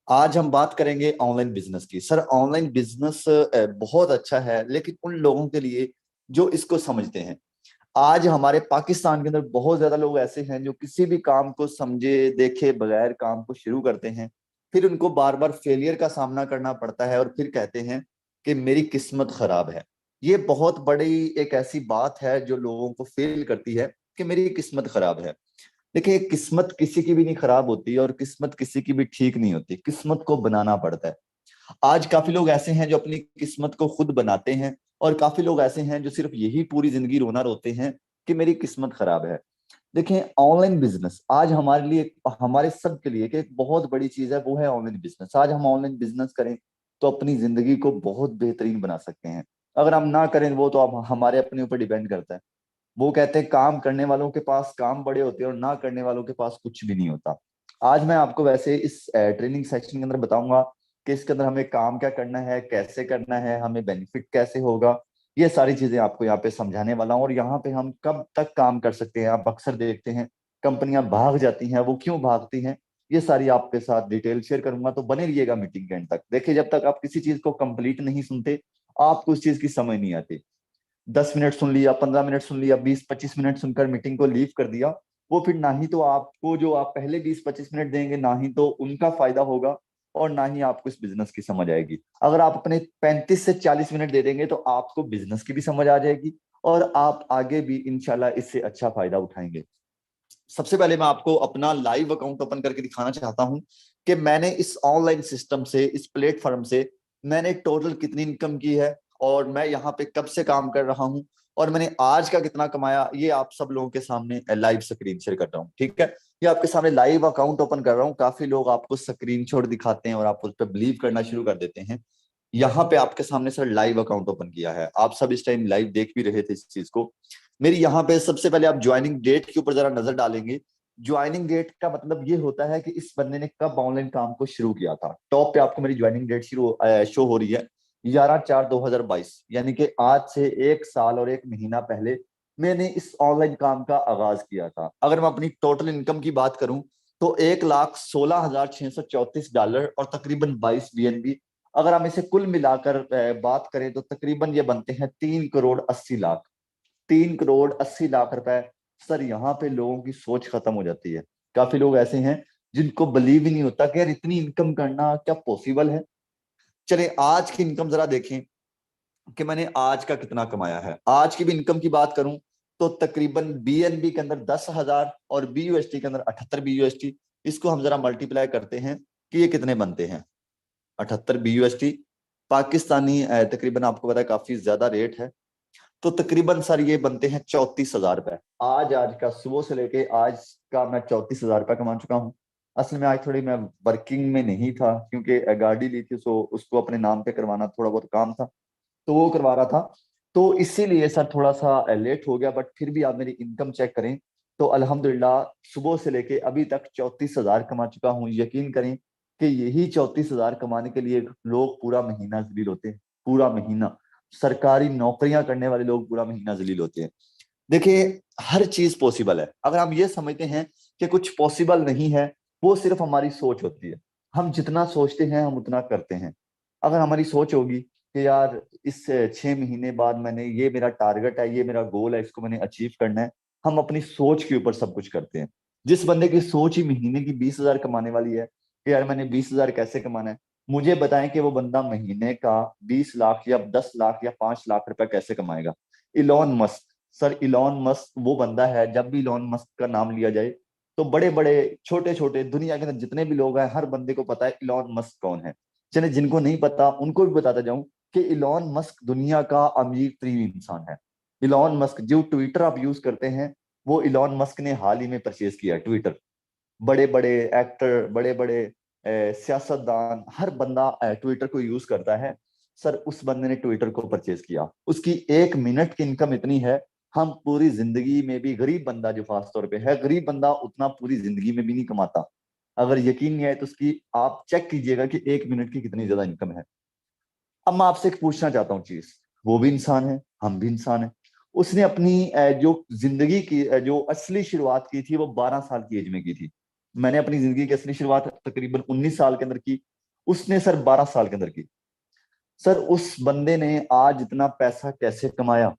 आज हम बात करेंगे ऑनलाइन बिजनेस की। सर, ऑनलाइन बिजनेस बहुत अच्छा है, लेकिन उन लोगों के लिए जो इसको समझते हैं। आज हमारे पाकिस्तान के अंदर बहुत ज्यादा लोग ऐसे हैं जो किसी भी काम को समझे देखे बगैर काम को शुरू करते हैं, फिर उनको बार बार फेलियर का सामना करना पड़ता है और फिर कहते हैं कि मेरी किस्मत खराब है। ये बहुत बड़ी एक ऐसी बात है जो लोगों को फेल करती है कि मेरी किस्मत खराब है। देखिए, किस्मत किसी की भी नहीं खराब होती और किस्मत किसी की भी ठीक नहीं होती, किस्मत को बनाना पड़ता है। आज काफी लोग ऐसे हैं जो अपनी किस्मत को खुद बनाते हैं, और काफी लोग ऐसे हैं जो सिर्फ यही पूरी जिंदगी रोना रोते हैं कि मेरी किस्मत खराब है। देखिए, ऑनलाइन बिजनेस आज हमारे लिए, हमारे सब के लिए, कि एक बहुत बड़ी चीज है, वो है ऑनलाइन बिजनेस। आज हम ऑनलाइन बिजनेस करें तो अपनी जिंदगी को बहुत बेहतरीन बना सकते हैं। अगर हम ना करें वो तो अब हमारे अपने ऊपर डिपेंड करता है। वो कहते हैं काम करने वालों के पास काम बड़े होते हैं और ना करने वालों के पास कुछ भी नहीं होता। आज मैं आपको वैसे इस ट्रेनिंग सेक्शन के अंदर बताऊंगा कि इसके अंदर हमें काम क्या करना है, कैसे करना है, हमें बेनिफिट कैसे होगा। ये सारी चीजें आपको यहाँ पे समझाने वाला हूँ, और यहाँ पे हम कब तक काम कर सकते हैं। आप अक्सर देखते हैं कंपनियां भाग जाती हैं, वो क्यों भागती हैं, ये सारी आपके साथ डिटेल शेयर करूंगा। तो बने रहिएगा मीटिंग के एंड तक। देखिए, जब तक आप किसी चीज को कंप्लीट नहीं सुनते, आपको उस चीज की समझ नहीं आती। 10 मिनट सुन लिया, 15 मिनट सुन लिया, 20-25 मिनट सुनकर मीटिंग को लीव कर दिया, वो फिर ना ही तो आपको जो आप पहले 20-25 मिनट देंगे, ना ही तो उनका फायदा होगा, और ना ही आपको इस बिजनेस की समझ आएगी। अगर आप अपने 35 से 40 मिनट दे देंगे तो आपको बिजनेस की भी समझ आ जाएगी, और आप आगे भी इंशाल्लाह इससे अच्छा फायदा उठाएंगे। सबसे पहले मैं आपको अपना लाइव अकाउंट ओपन करके दिखाना चाहता हूं कि मैंने इस ऑनलाइन सिस्टम से, इस प्लेटफॉर्म से मैंने टोटल कितनी इनकम की है, और मैं यहाँ पे कब से काम कर रहा हूँ, और मैंने आज का कितना कमाया। ये आप सब लोगों के सामने लाइव स्क्रीन शेयर कर रहा हूँ, ठीक है। ये आपके सामने लाइव अकाउंट ओपन कर रहा हूँ। काफी लोग आपको स्क्रीन शॉट दिखाते हैं और आप उस पर बिलीव करना शुरू कर देते हैं। यहाँ पे आपके सामने सर लाइव अकाउंट ओपन किया है, आप सब इस टाइम लाइव देख भी रहे थे इस चीज को। मेरी यहाँ पे सबसे पहले आप ज्वाइनिंग डेट के ऊपर जरा नजर डालेंगे। ज्वाइनिंग डेट का मतलब ये होता है कि इस बंदे ने कब ऑनलाइन काम को शुरू किया था। टॉप पे आपको मेरी ज्वाइनिंग डेट शुरू शो हो रही है, 11/4/2022, यानी कि आज से 1 साल और 1 महीना पहले मैंने इस ऑनलाइन काम का आगाज किया था। अगर मैं अपनी टोटल इनकम की बात करूं तो 1,16,634 डॉलर और तकरीबन 22 BNB। अगर हम इसे कुल मिलाकर बात करें तो तकरीबन ये बनते हैं 3,80,00,000। 3,80,00,000 रुपए। सर, यहाँ पे लोगों की सोच खत्म हो जाती है। काफी लोग ऐसे हैं जिनको बिलीव ही नहीं होता कि यार इतनी इनकम करना क्या पॉसिबल है। चले आज की इनकम जरा देखें कि मैंने आज का कितना कमाया है। आज की भी इनकम की बात करूं तो तकरीबन BNB के अंदर 10,000 और BUSD के अंदर 78 BUSD। इसको हम जरा मल्टीप्लाई करते हैं कि ये कितने बनते हैं। 78 BUSD पाकिस्तानी तकरीबन आपको पता है काफी ज्यादा रेट है। तो तकरीबन सर ये बनते हैं 34,000 रुपए। आज आज का सुबह से लेके आज का मैं 34,000 रुपए कमा चुका हूँ। असल में आज थोड़ी मैं वर्किंग में नहीं था, क्योंकि गाड़ी ली थी, सो उसको अपने नाम पे करवाना थोड़ा बहुत काम था, तो वो करवा रहा था। तो इसीलिए सर थोड़ा सा लेट हो गया, बट फिर भी आप मेरी इनकम चेक करें तो अल्हम्दुलिल्लाह सुबह से लेके अभी तक 34,000 कमा चुका हूँ। यकीन करें कि यही 34,000 कमाने के लिए लोग पूरा महीना जलील होते हैं। पूरा महीना सरकारी नौकरियां करने वाले लोग पूरा महीना जलील होते हैं। देखिए, हर चीज पॉसिबल है। अगर हम ये समझते हैं कि कुछ पॉसिबल नहीं है, वो सिर्फ हमारी सोच होती है। हम जितना सोचते हैं हम उतना करते हैं। अगर हमारी सोच होगी कि यार इस 6 महीने बाद मैंने, ये मेरा टारगेट है, ये मेरा गोल है, इसको मैंने अचीव करना है, हम अपनी सोच के ऊपर सब कुछ करते हैं। जिस बंदे की सोच ही महीने की 20,000 कमाने वाली है कि यार मैंने 20,000 कैसे कमाना है, मुझे बताएं कि वो बंदा महीने का 20 लाख या 10 लाख या 5 लाख रुपए कैसे कमाएगा। Elon Musk. Sir, Elon Musk वो बंदा है, जब भी इलॉन मस्क का नाम लिया जाए तो बड़े बड़े छोटे छोटे दुनिया के अंदर जितने भी लोग हैं, हर बंदे को पता है इलॉन मस्क कौन है। चले जिनको नहीं पता उनको भी बताता जाऊं कि इलॉन मस्क दुनिया का अमीर तरीन इंसान है। इलॉन मस्क जो ट्विटर आप यूज करते हैं, वो इलॉन मस्क ने हाल ही में परचेज किया ट्विटर। बड़े बड़े एक्टर, बड़े बड़े सियासतदान, हर बंदा ट्विटर को यूज करता है। सर, उस बंदे ने ट्विटर को परचेज किया, उसकी 1 मिनट की इनकम इतनी है, हम पूरी जिंदगी में भी, गरीब बंदा जो खास तौर पे है, गरीब बंदा उतना पूरी जिंदगी में भी नहीं कमाता। अगर यकीन नहीं आए तो उसकी आप चेक कीजिएगा कि 1 मिनट की कितनी ज्यादा इनकम है। अब मैं आपसे एक पूछना चाहता हूँ चीज। वो भी इंसान है, हम भी इंसान है। उसने अपनी जो जिंदगी की जो असली शुरुआत की थी वो 12 साल की एज में की थी। मैंने अपनी जिंदगी की असली शुरुआत तकरीबन 19 साल के अंदर की। उसने सर 12 साल के अंदर की। सर उस बंदे ने आज इतना पैसा कैसे कमाया?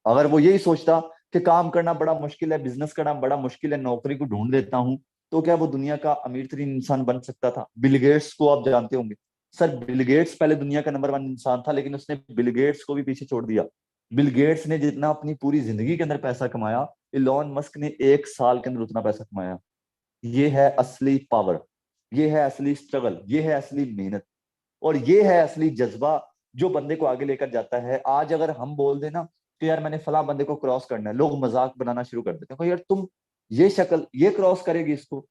अगर वो यही सोचता कि काम करना बड़ा मुश्किल है, बिजनेस करना बड़ा मुश्किल है, नौकरी को ढूंढ लेता हूं, तो क्या वो दुनिया का अमीर तरीन इंसान बन सकता था? बिल गेट्स को आप जानते होंगे। सर बिल गेट्स पहले दुनिया का नंबर 1 इंसान था, लेकिन उसने बिल गेट्स को भी पीछे छोड़ दिया। बिल गेट्स ने जितना अपनी पूरी जिंदगी के अंदर पैसा कमाया, इलॉन मस्क ने 1 साल के अंदर उतना पैसा कमाया। ये है असली पावर, ये है असली स्ट्रगल, ये है असली मेहनत, और ये है असली जज्बा जो बंदे को आगे लेकर जाता है। आज अगर हम बोल देना कि यार मैंने फला बंदे को क्रॉस करना है, लोग मजाक बनाना शुरू कर देते हैं, यार तुम ये शक्ल ये क्रॉस करेगी इसको।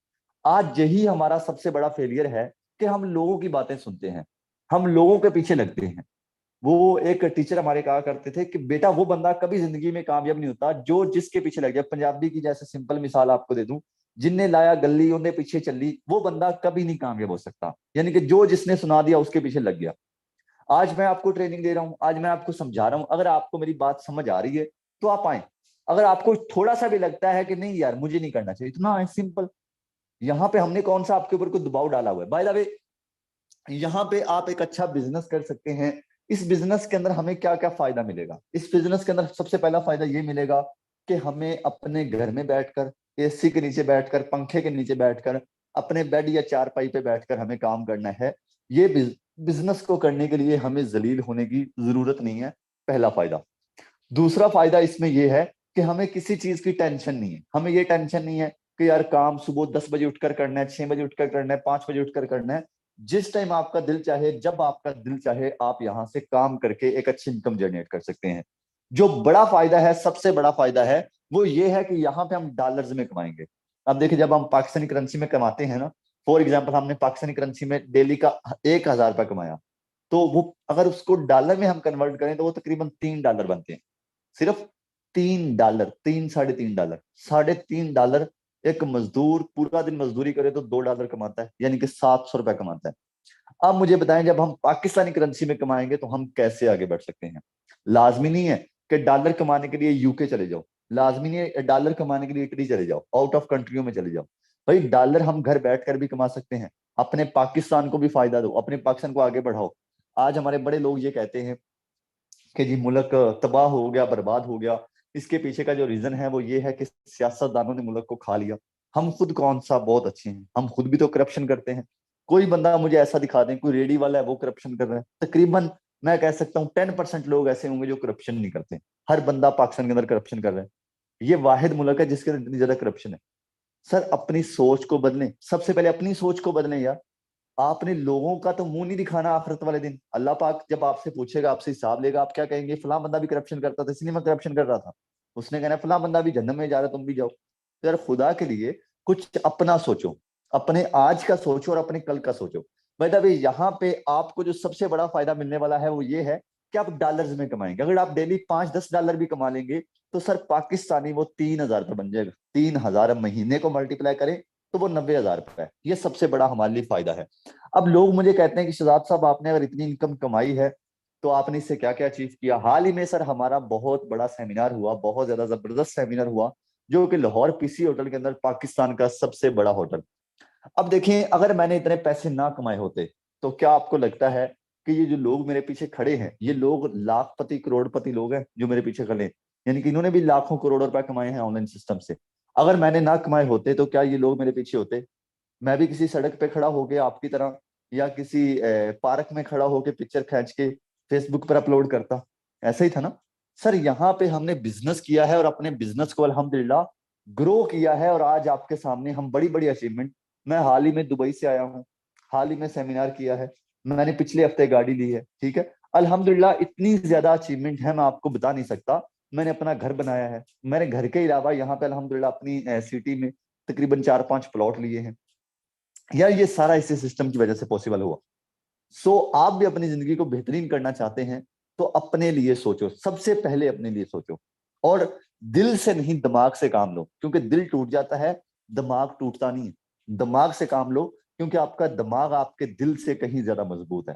आज यही हमारा सबसे बड़ा फेलियर है कि हम लोगों की बातें सुनते हैं, हम लोगों के पीछे लगते हैं। वो एक टीचर हमारे कहा करते थे कि बेटा वो बंदा कभी जिंदगी में कामयाब नहीं होता जो जिसके पीछे लग जाए। पंजाबी की जैसे सिंपल मिसाल आपको दे दूं, जिनने लाया गली उन्हें पीछे चली, वो बंदा कभी नहीं कामयाब हो सकता। यानी कि जो जिसने सुना दिया उसके पीछे लग गया। आज मैं आपको ट्रेनिंग दे रहा हूं, आज मैं आपको समझा रहा हूं, अगर आपको मेरी बात समझ आ रही है तो आप आए। अगर आपको थोड़ा सा भी लगता है कि नहीं यार मुझे नहीं करना चाहिए, इतना है सिंपल। यहाँ पे हमने कौन सा आपके ऊपर कोई दबाव डाला हुआ है? बाय द वे, यहाँ पे आप एक अच्छा बिजनेस कर सकते हैं। इस बिजनेस के अंदर हमें क्या क्या फायदा मिलेगा? इस बिजनेस के अंदर सबसे पहला फायदा ये मिलेगा कि हमें अपने घर में बैठकर, एसी के नीचे बैठकर, पंखे के नीचे बैठकर, अपने बेड या चारपाई पे बैठकर हमें काम करना है। ये बिजनेस को करने के लिए हमें जलील होने की जरूरत नहीं है, पहला फायदा। दूसरा फायदा इसमें यह है कि हमें किसी चीज की टेंशन नहीं है। हमें ये टेंशन नहीं है कि यार काम सुबह 10 बजे उठकर करना है, 6 बजे उठकर करना है, 5 बजे उठकर करना है। जिस टाइम आपका दिल चाहे, जब आपका दिल चाहे, आप यहां से काम करके एक अच्छी इनकम जनरेट कर सकते हैं। जो बड़ा फायदा है, सबसे बड़ा फायदा है, वो ये है कि यहाँ पे हम डॉलर्स में कमाएंगे। अब देखिए, जब हम पाकिस्तानी करेंसी में कमाते हैं ना, फॉर एग्जाम्पल हमने पाकिस्तानी करेंसी में डेली का 1,000 रुपया कमाया, तो वो अगर उसको डॉलर में हम कन्वर्ट करें तो वो तकरीबन $3 बनते हैं। सिर्फ $3, 3 $3.5, $3.5। एक मजदूर पूरा दिन मजदूरी करे तो $2 कमाता है, यानी कि $700 कमाता है। अब मुझे बताएं, जब हम पाकिस्तानी करेंसी में कमाएंगे तो हम कैसे आगे बढ़ सकते हैं? लाजमी नहीं है कि डॉलर कमाने के लिए यूके चले जाओ, लाजमी नहीं है डॉलर कमाने के लिए इटली चले जाओ, आउट ऑफ कंट्रियों में चले जाओ। भाई डॉलर हम घर बैठकर भी कमा सकते हैं। अपने पाकिस्तान को भी फायदा दो, अपने पाकिस्तान को आगे बढ़ाओ। आज हमारे बड़े लोग ये कहते हैं कि जी मुल्क तबाह हो गया, बर्बाद हो गया। इसके पीछे का जो रीजन है वो ये है कि सियासतदानों ने मुल्क को खा लिया। हम खुद कौन सा बहुत अच्छे हैं? हम खुद भी तो करप्शन करते हैं। कोई बंदा मुझे ऐसा दिखा दें, कोई रेडी वाला है वो करप्शन कर रहा है, तकरीबन मैं कह सकता हूँ 10% लोग ऐसे होंगे जो करप्शन नहीं करते। हर बंदा पाकिस्तान के अंदर करप्शन कर रहा है। ये वाहिद मुल्क है जिसके अंदर इतनी ज्यादा करप्शन है। सर अपनी सोच को बदलें, सबसे पहले अपनी सोच को बदलें यार। आपने लोगों का तो मुंह नहीं दिखाना आखिरत वाले दिन। अल्लाह पाक जब आपसे पूछेगा, आपसे हिसाब लेगा, आप क्या कहेंगे? फलां बंदा भी करप्शन करता था इसलिए मैं करप्शन कर रहा था। उसने कहना फलां बंदा भी जन्नत में जा रहा है, तुम भी जाओ। तो यार खुदा के लिए कुछ अपना सोचो, अपने आज का सोचो और अपने कल का सोचो। भाई अभी यहाँ पे आपको जो सबसे बड़ा फायदा मिलने वाला है वो ये है कि आप डॉलर्स में कमाएंगे। अगर आप डेली $5-10 भी कमा लेंगे तो सर पाकिस्तानी वो 3,000 बन जाएगा। 3,000 महीने को मल्टीप्लाई करें तो वो 90,000 है। ये सबसे बड़ा हमारे लिए फायदा है। अब लोग मुझे कहते हैं कि शहजाद साहब आपने अगर इतनी इनकम कमाई है तो आपने इससे क्या क्या अचीव किया? हाल ही में सर हमारा बहुत बड़ा सेमिनार हुआ, बहुत ज्यादा जबरदस्त सेमिनार हुआ, जो कि लाहौर पीसी होटल के अंदर, पाकिस्तान का सबसे बड़ा होटल। अब देखें, अगर मैंने इतने पैसे ना कमाए होते तो क्या आपको लगता है कि ये जो लोग मेरे पीछे खड़े हैं, ये लोग लाखपति करोड़पति लोग हैं जो मेरे पीछे खड़े हैं? यानी कि इन्होंने भी लाखों करोड़ों रुपए कमाए हैं ऑनलाइन सिस्टम से। अगर मैंने ना कमाए होते तो क्या ये लोग मेरे पीछे होते? मैं भी किसी सड़क पे खड़ा होके आपकी तरह, या किसी पार्क में खड़ा होके पिक्चर खींच के फेसबुक पर अपलोड करता। ऐसा ही था ना सर। यहाँ पे हमने बिजनेस किया है और अपने बिजनेस को अल्हम्दुलिल्लाह ग्रो किया है, और आज आपके सामने हम बड़ी बड़ी अचीवमेंट। मैं हाल ही में दुबई से आया हूँ, हाल ही में सेमिनार किया है, मैंने पिछले हफ्ते गाड़ी ली है, ठीक है। अल्हम्दुलिल्लाह इतनी ज्यादा अचीवमेंट है, मैं आपको बता नहीं सकता। मैंने अपना घर बनाया है, मैंने घर के अलावा यहाँ पे अल्हम्दुलिल्लाह अपनी सिटी में तकरीबन 4-5 प्लॉट लिए हैं। यार ये सारा इसी सिस्टम की वजह से पॉसिबल हुआ। सो आप भी अपनी जिंदगी को बेहतरीन करना चाहते हैं तो अपने लिए सोचो, सबसे पहले अपने लिए सोचो। और दिल से नहीं, दिमाग से काम लो, क्योंकि दिल टूट जाता है, दिमाग टूटता नहीं है। दिमाग से काम लो, क्योंकि आपका दिमाग आपके दिल से कहीं ज्यादा मजबूत है।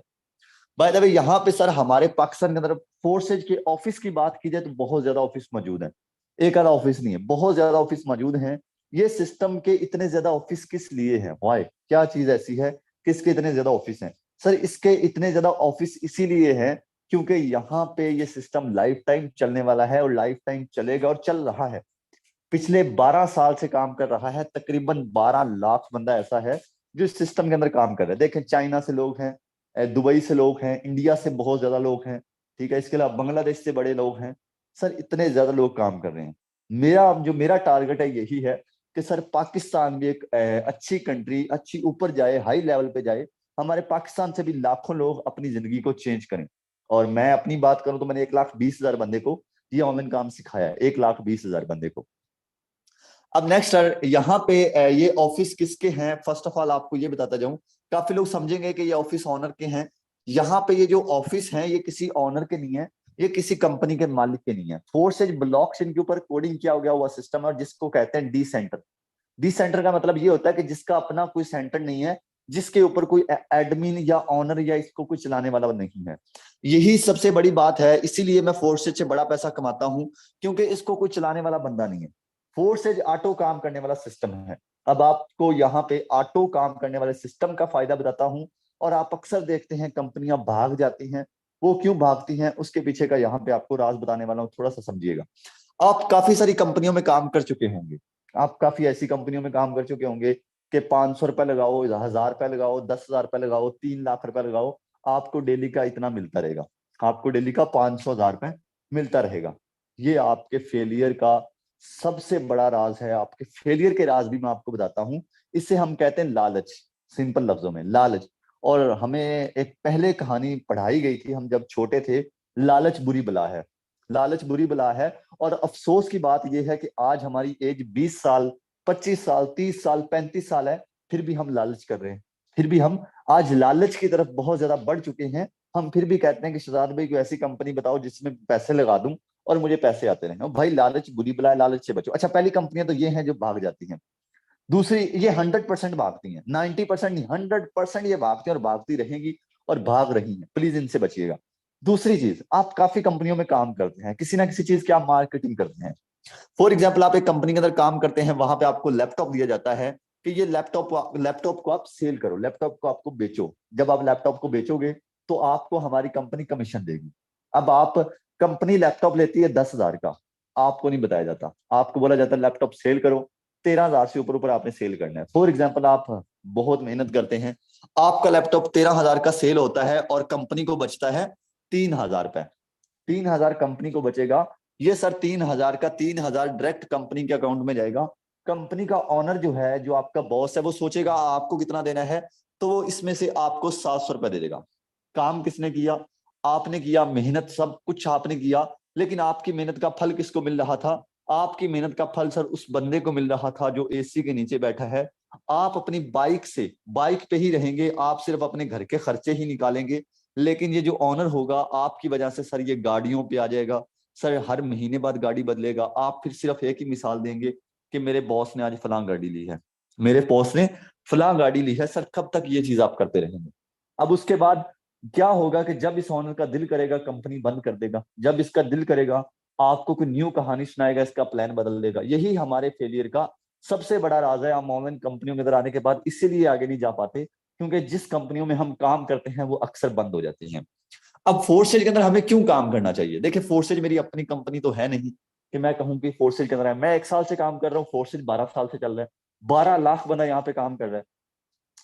बाय द वे, यहाँ पे सर हमारे पाकिस्तान के अंदर फोर्सेज के ऑफिस की बात की जाए तो बहुत ज्यादा ऑफिस मौजूद है। एक आधा ऑफिस नहीं है, बहुत ज्यादा ऑफिस मौजूद हैं। ये सिस्टम के इतने ज्यादा ऑफिस किस लिए हैं? वाई, क्या चीज ऐसी है किसके इतने ज्यादा ऑफिस हैं? सर इसके इतने ज्यादा ऑफिस इसीलिए हैं क्योंकि यहाँ पे ये सिस्टम लाइफ टाइम चलने वाला है और लाइफ टाइम चलेगा और चल रहा है। पिछले 12 साल से काम कर रहा है, तकरीबन 12 लाख बंदा ऐसा है जो इस सिस्टम के अंदर काम कर रहा है। देखें, चाइना से लोग हैं, दुबई से लोग हैं, इंडिया से बहुत ज्यादा लोग हैं, ठीक है, इसके अलावा बांग्लादेश से बड़े लोग हैं। सर इतने ज्यादा लोग काम कर रहे हैं। मेरा टारगेट है यही है कि सर पाकिस्तान भी एक अच्छी कंट्री, अच्छी ऊपर जाए, हाई लेवल पे जाए। हमारे पाकिस्तान से भी लाखों लोग अपनी जिंदगी को चेंज करें। और मैं अपनी बात करूं तो मैंने 1,20,000 बंदे को ये ऑनलाइन काम सिखाया है, 1,20,000 बंदे को। अब नेक्स्ट यहाँ पे ये ऑफिस किसके हैं, फर्स्ट ऑफ ऑल आपको ये बताता जाऊं। काफी लोग समझेंगे कि ये ऑफिस ऑनर के हैं। यहाँ पे ये जो ऑफिस हैं ये किसी ऑनर के नहीं है, ये किसी कंपनी के मालिक के नहीं है। फोर्सेज ब्लॉकचेन के ऊपर कोडिंग किया गया हुआ सिस्टम है, जिसको कहते हैं डी सेंटर। डी सेंटर का मतलब ये होता है कि जिसका अपना कोई सेंटर नहीं है, जिसके ऊपर कोई एडमिन या ऑनर या इसको कोई चलाने वाला नहीं है। यही सबसे बड़ी बात है, इसीलिए मैं फोर्सेज से बड़ा पैसा कमाता हूं, क्योंकि इसको कोई चलाने वाला बंदा नहीं है। फोर्सेज ऑटो काम करने वाला सिस्टम है। अब आपको यहाँ पे ऑटो काम करने वाले सिस्टम का फायदा बताता हूँ। और आप अक्सर देखते हैं कंपनियां भाग जाती हैं, वो क्यों भागती हैं उसके पीछे का यहाँ पे आपको राज बताने वाला हूँ, थोड़ा सा समझिएगा। आप काफी सारी कंपनियों में काम कर चुके होंगे, आप काफी ऐसी कंपनियों में काम कर चुके होंगे कि 500 रुपए लगाओ, 1,000 रुपए लगाओ, 10,000 रुपए लगाओ, 3 लाख रुपए लगाओ, आपको डेली का इतना मिलता रहेगा। आपको डेली का 500,000 रुपए मिलता रहेगा। ये आपके फेलियर का सबसे बड़ा राज है। आपके फेलियर के राज भी मैं आपको बताता हूं। इसे हम कहते हैं लालच, सिंपल लफ्जों में लालच। और हमें एक पहले कहानी पढ़ाई गई थी हम जब छोटे थे, लालच बुरी बला है। लालच बुरी बला है। और अफसोस की बात यह है कि आज हमारी एज 20 साल, 25 साल, 30 साल, 35 साल है, फिर भी हम लालच कर रहे हैं। फिर भी हम आज लालच की तरफ बहुत ज्यादा बढ़ चुके हैं। हम फिर भी कहते हैं कि शहजाद भाई कोई ऐसी कंपनी बताओ जिसमें पैसे लगा दूं और मुझे पैसे आते रहे। भाई लालच बुरी बला है, लालच से बचो। अच्छा, पहली कंपनियां तो ये हैं जो भाग जाती हैं। दूसरी, ये 100% भागती हैं, 90% नहीं, 100% ये भागती हैं और भागती रहेंगी और भाग रही हैं। प्लीज इनसे बचिएगा। दूसरी चीज, आप काफी कंपनियों में काम करते हैं, किसी ना किसी चीज की आप मार्केटिंग करते हैं। फॉर एग्जाम्पल, आप एक कंपनी के अंदर काम करते हैं, वहां पे आपको लैपटॉप दिया जाता है कि ये लैपटॉप को आप सेल करो, लैपटॉप को आपको बेचो। जब आप लैपटॉप को बेचोगे तो आपको हमारी कंपनी कमीशन देगी। अब आप, कंपनी लैपटॉप लेती है 10,000 का, आपको नहीं बताया जाता, आपको बोला जाता है लैपटॉप सेल करो, 13,000 से ऊपर ऊपर आपने सेल करना है। फॉर एग्जाम्पल, आप बहुत मेहनत करते हैं, आपका लैपटॉप 13,000 का सेल होता है और कंपनी को बचता है 3,000 रुपए। 3,000 कंपनी को बचेगा। ये सर 3,000 का 3,000 डायरेक्ट कंपनी के अकाउंट में जाएगा। कंपनी का ऑनर जो है, जो आपका बॉस है, वो सोचेगा आपको कितना देना है, तो वो इसमें से आपको 700 रुपए दे देगा। काम किसने किया? आपने किया, मेहनत सब कुछ आपने किया, लेकिन आपकी मेहनत का फल किसको मिल रहा था? आपकी मेहनत का फल सर उस बंदे को मिल रहा था जो एसी के नीचे बैठा है। आप अपनी बाइक पे ही रहेंगे, आप सिर्फ अपने घर के खर्चे ही निकालेंगे, लेकिन ये जो ऑनर होगा आपकी वजह से सर ये गाड़ियों पे आ जाएगा। सर हर महीने बाद गाड़ी बदलेगा। आप फिर सिर्फ एक ही मिसाल देंगे कि मेरे बॉस ने आज फलां गाड़ी ली है, मेरे बॉस ने फलां गाड़ी ली है। सर कब तक ये चीज आप करते रहेंगे? अब उसके बाद क्या होगा कि जब इस ऑनर का दिल करेगा कंपनी बंद कर देगा, जब इसका दिल करेगा आपको कोई न्यू कहानी सुनाएगा, इसका प्लान बदल देगा। यही हमारे फेलियर का सबसे बड़ा राज है। हम ऑनलाइन कंपनियों के अंदर आने के बाद इसीलिए आगे नहीं जा पाते, क्योंकि जिस कंपनियों में हम काम करते हैं वो अक्सर बंद हो जाती हैं। अब फोर्सेज के अंदर हमें क्यों काम करना चाहिए? देखिए, फोर्सेज मेरी अपनी कंपनी तो है नहीं कि मैं कहूं कि फोर्सेज के अंदर है। मैं 1 साल से काम कर रहा हूँ, फोर्सेज 12 साल से चल रहा है, 12 लाख बंदा यहाँ पे काम कर रहा है।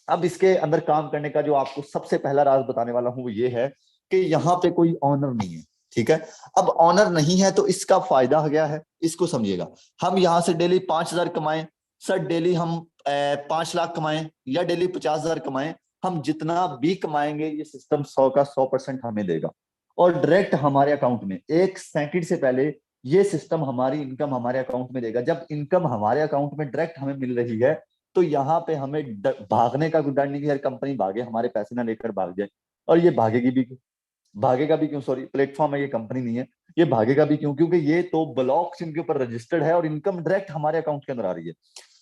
अब इसके अंदर काम करने का जो आपको सबसे पहला राज बताने वाला हूं वो ये है कि यहाँ पे कोई ऑनर नहीं है, ठीक है। अब ऑनर नहीं है तो इसका फायदा क्या है, इसको समझिएगा। हम यहाँ से डेली 5,000 कमाएं, सर डेली हम 5 लाख कमाएं या डेली 50,000 कमाएं, हम जितना भी कमाएंगे ये सिस्टम 100% हमें देगा और डायरेक्ट हमारे अकाउंट में 1 सेकंड से पहले ये सिस्टम हमारी इनकम हमारे अकाउंट में देगा। जब इनकम हमारे अकाउंट में डायरेक्ट हमें मिल रही है तो यहाँ पे हमें भागने का कोई डर नहीं कि हर कंपनी भागे, हमारे पैसे ना लेकर भाग जाए। और ये भागेगी भी, भागेगा भी क्यों? सॉरी, प्लेटफॉर्म है, ये कंपनी नहीं है। ये भागेगा भी क्यों? क्योंकि ये तो ब्लॉकचेन के ऊपर रजिस्टर्ड है और इनकम डायरेक्ट हमारे अकाउंट के अंदर आ रही है।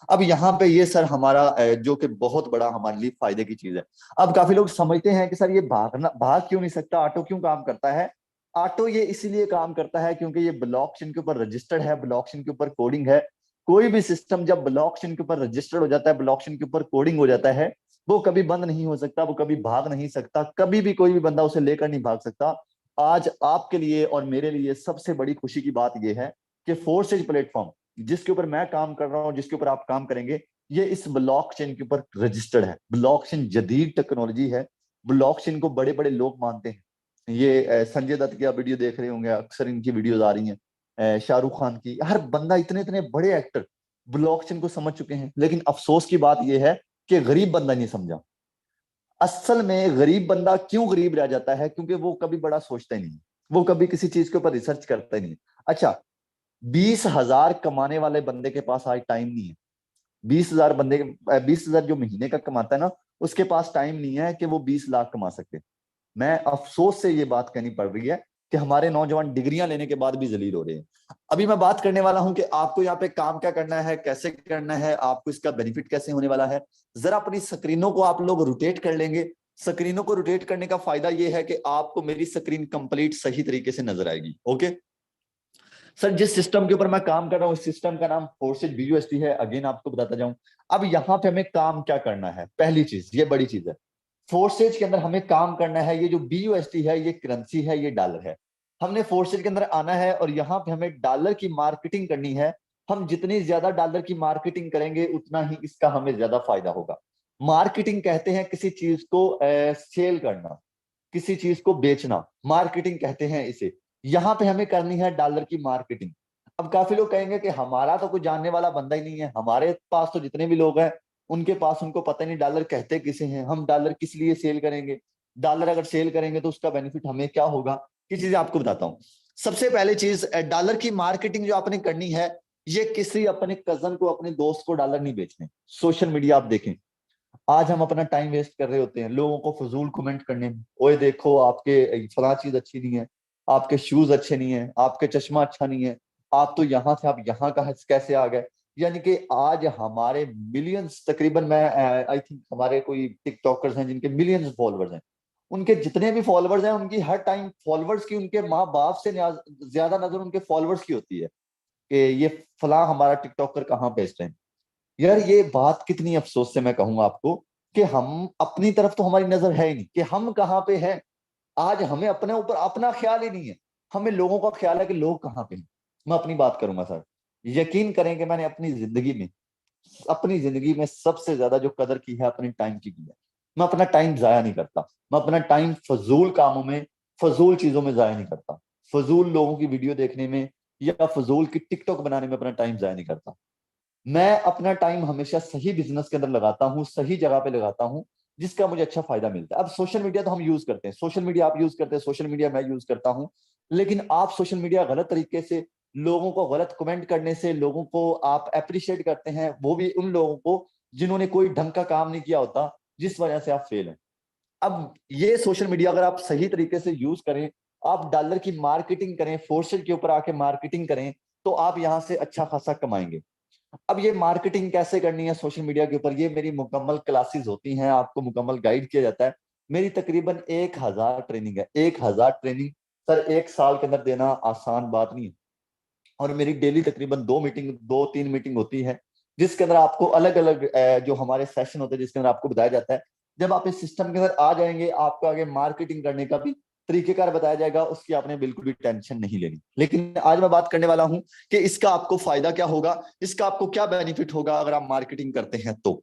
अब यहाँ पे ये सर हमारा जो कि बहुत बड़ा हमारे लिए फायदे की चीज है। अब काफी लोग समझते हैं कि सर ये भाग क्यों नहीं सकता, ऑटो क्यों काम करता है? ऑटो ये इसीलिए काम करता है क्योंकि ये ब्लॉकचेन के ऊपर रजिस्टर्ड है, ब्लॉकचेन के ऊपर कोडिंग है। कोई भी सिस्टम जब ब्लॉकचेन के ऊपर रजिस्टर्ड हो जाता है, ब्लॉकचेन के ऊपर कोडिंग हो जाता है, वो कभी बंद नहीं हो सकता, वो कभी भाग नहीं सकता, कभी भी कोई भी बंदा उसे लेकर नहीं भाग सकता। आज आपके लिए और मेरे लिए सबसे बड़ी खुशी की बात यह है कि फोर्सेज प्लेटफॉर्म जिसके ऊपर मैं काम कर रहा हूं, जिसके ऊपर आप काम करेंगे, ये इस ब्लॉकचेन के ऊपर रजिस्टर्ड है। ब्लॉकचेन जदीद टेक्नोलॉजी है। ब्लॉकचेन को बड़े बड़े लोग मानते हैं। ये संजय दत्त की आप वीडियो देख रहे होंगे, अक्सर इनकी वीडियोज आ रही हैं, शाहरुख खान की, हर बंदा, इतने इतने बड़े एक्टर ब्लॉकचेन को समझ चुके हैं। लेकिन अफसोस की बात यह है कि गरीब बंदा नहीं समझा। असल में गरीब बंदा क्यों गरीब रह जाता है? क्योंकि वो कभी बड़ा सोचता ही नहीं, वो कभी किसी चीज के ऊपर रिसर्च करता ही नहीं। अच्छा, 20,000 कमाने वाले बंदे के पास आज टाइम नहीं है। 20,000 जो महीने का कमाता है ना, उसके पास टाइम नहीं है कि वो 20 लाख कमा सके। मैं अफसोस से ये बात कहनी पड़ रही है कि हमारे नौजवान डिग्रियां लेने के बाद भी जलील हो रहे हैं। अभी मैं बात करने वाला हूं कि आपको यहाँ पे काम क्या करना है, कैसे करना है, आपको इसका बेनिफिट कैसे होने वाला है। जरा अपनी स्क्रीनों को आप लोग रोटेट कर लेंगे। स्क्रीनों को रोटेट करने का फायदा यह है कि आपको मेरी स्क्रीन कंप्लीट सही तरीके से नजर आएगी। ओके सर, जिस सिस्टम के ऊपर मैं काम कर रहा हूँ, इस सिस्टम का नाम फोर्सेज BUSD है। अगेन आपको बताता जाऊं, अब यहाँ पे हमें काम क्या करना है। पहली चीज, ये बड़ी चीज है, फोर्सेज के अंदर हमें काम करना है। ये जो BUSD है, ये करेंसी है, ये डॉलर है। हमने फोर्सेज के अंदर आना है और यहाँ पे हमें डॉलर की मार्केटिंग करनी है। हम जितनी ज्यादा डॉलर की मार्केटिंग करेंगे, उतना ही इसका हमें ज्यादा फायदा होगा। मार्केटिंग कहते हैं किसी चीज को सेल करना, किसी चीज को बेचना, मार्केटिंग कहते हैं इसे। यहां पे हमें करनी है डॉलर की मार्केटिंग। अब काफी लोग कहेंगे कि हमारा तो कोई जानने वाला बंदा ही नहीं है, हमारे पास तो जितने भी लोग हैं उनके पास, उनको पता नहीं डॉलर कहते किसे हैं, हम डॉलर किस लिए सेल करेंगे, डॉलर अगर सेल करेंगे तो उसका बेनिफिट हमें क्या होगा। ये चीजें आपको बताता हूँ। सबसे पहले चीज, डॉलर की मार्केटिंग जो आपने करनी है, ये किसी अपने कजन को, अपने दोस्त को डॉलर नहीं बेचने। सोशल मीडिया आप देखें, आज हम अपना टाइम वेस्ट कर रहे होते हैं लोगों को फजूल कमेंट करने में। ओए देखो, आपके फला चीज अच्छी नहीं है, आपके शूज अच्छे नहीं है, आपके चश्मा अच्छा नहीं है, आप तो यहाँ से, आप यहाँ का कैसे आ गए। यानी कि आज हमारे मिलियंस, तकरीबन मैं आई थिंक हमारे कोई टिकटॉकर्स हैं जिनके मिलियंस फॉलोअर्स हैं, उनके जितने भी फॉलोअर्स हैं, उनकी हर टाइम फॉलोअर्स की, उनके माँ बाप से ज्यादा नजर उनके फॉलोअर्स की होती है कि ये फला हमारा टिकटॉकर कहाँ बेच रहे हैं। यार ये बात कितनी अफसोस से मैं कहूंगा आपको कि हम अपनी तरफ तो हमारी नजर है ही नहीं कि हम कहाँ पे हैं। आज हमें अपने ऊपर अपना ख्याल ही नहीं है, हमें लोगों का ख्याल है कि लोग कहाँ पे हैं। मैं अपनी बात करूंगा सर, यकीन करें कि मैंने अपनी जिंदगी में सबसे ज्यादा जो कदर की है, अपने टाइम की है। मैं अपना टाइम जाया नहीं करता, मैं अपना टाइम फजूल कामों में, फजूल चीजों में जाया नहीं करता, फजूल लोगों की वीडियो देखने में या फजूल की टिकटॉक बनाने में अपना टाइम जाया नहीं करता। मैं अपना टाइम हमेशा सही बिजनेस के अंदर लगाता हूँ, सही जगह पे लगाता हूँ, जिसका मुझे अच्छा फायदा मिलता है। अब सोशल मीडिया तो हम यूज करते हैं, सोशल मीडिया आप यूज करते हैं, सोशल मीडिया मैं यूज करता हूँ। लेकिन आप सोशल मीडिया गलत तरीके से, लोगों को गलत कमेंट करने से, लोगों को आप अप्रिशिएट करते हैं, वो भी उन लोगों को जिन्होंने कोई ढंग का काम नहीं किया होता, जिस वजह से आप फेल हैं। अब ये सोशल मीडिया अगर आप सही तरीके से यूज करें, आप डॉलर की मार्केटिंग करें, फोर्सेज के ऊपर आके मार्केटिंग करें, तो आप यहां से अच्छा खासा कमाएंगे। अब ये मार्केटिंग कैसे करनी है सोशल मीडिया के ऊपर, ये मेरी मुकम्मल क्लासेस होती हैं, आपको मुकम्मल गाइड किया जाता है। मेरी तकरीबन 1,000 ट्रेनिंग है, 1,000 ट्रेनिंग सर 1 साल के अंदर देना आसान बात नहीं है। और मेरी डेली तकरीबन 2 3 मीटिंग होती है, जिसके अंदर आपको अलग अलग जो हमारे सेशन होते हैं, जिसके अंदर आपको बताया जाता है। जब आप इस सिस्टम के अंदर आ जाएंगे, आपको आगे मार्केटिंग करने का भी तरीकेकार बताया जाएगा, उसकी आपने बिल्कुल भी टेंशन नहीं लेनी। लेकिन आज मैं बात करने वाला हूं कि इसका आपको फायदा क्या होगा, इसका आपको क्या बेनिफिट होगा अगर आप मार्केटिंग करते हैं तो।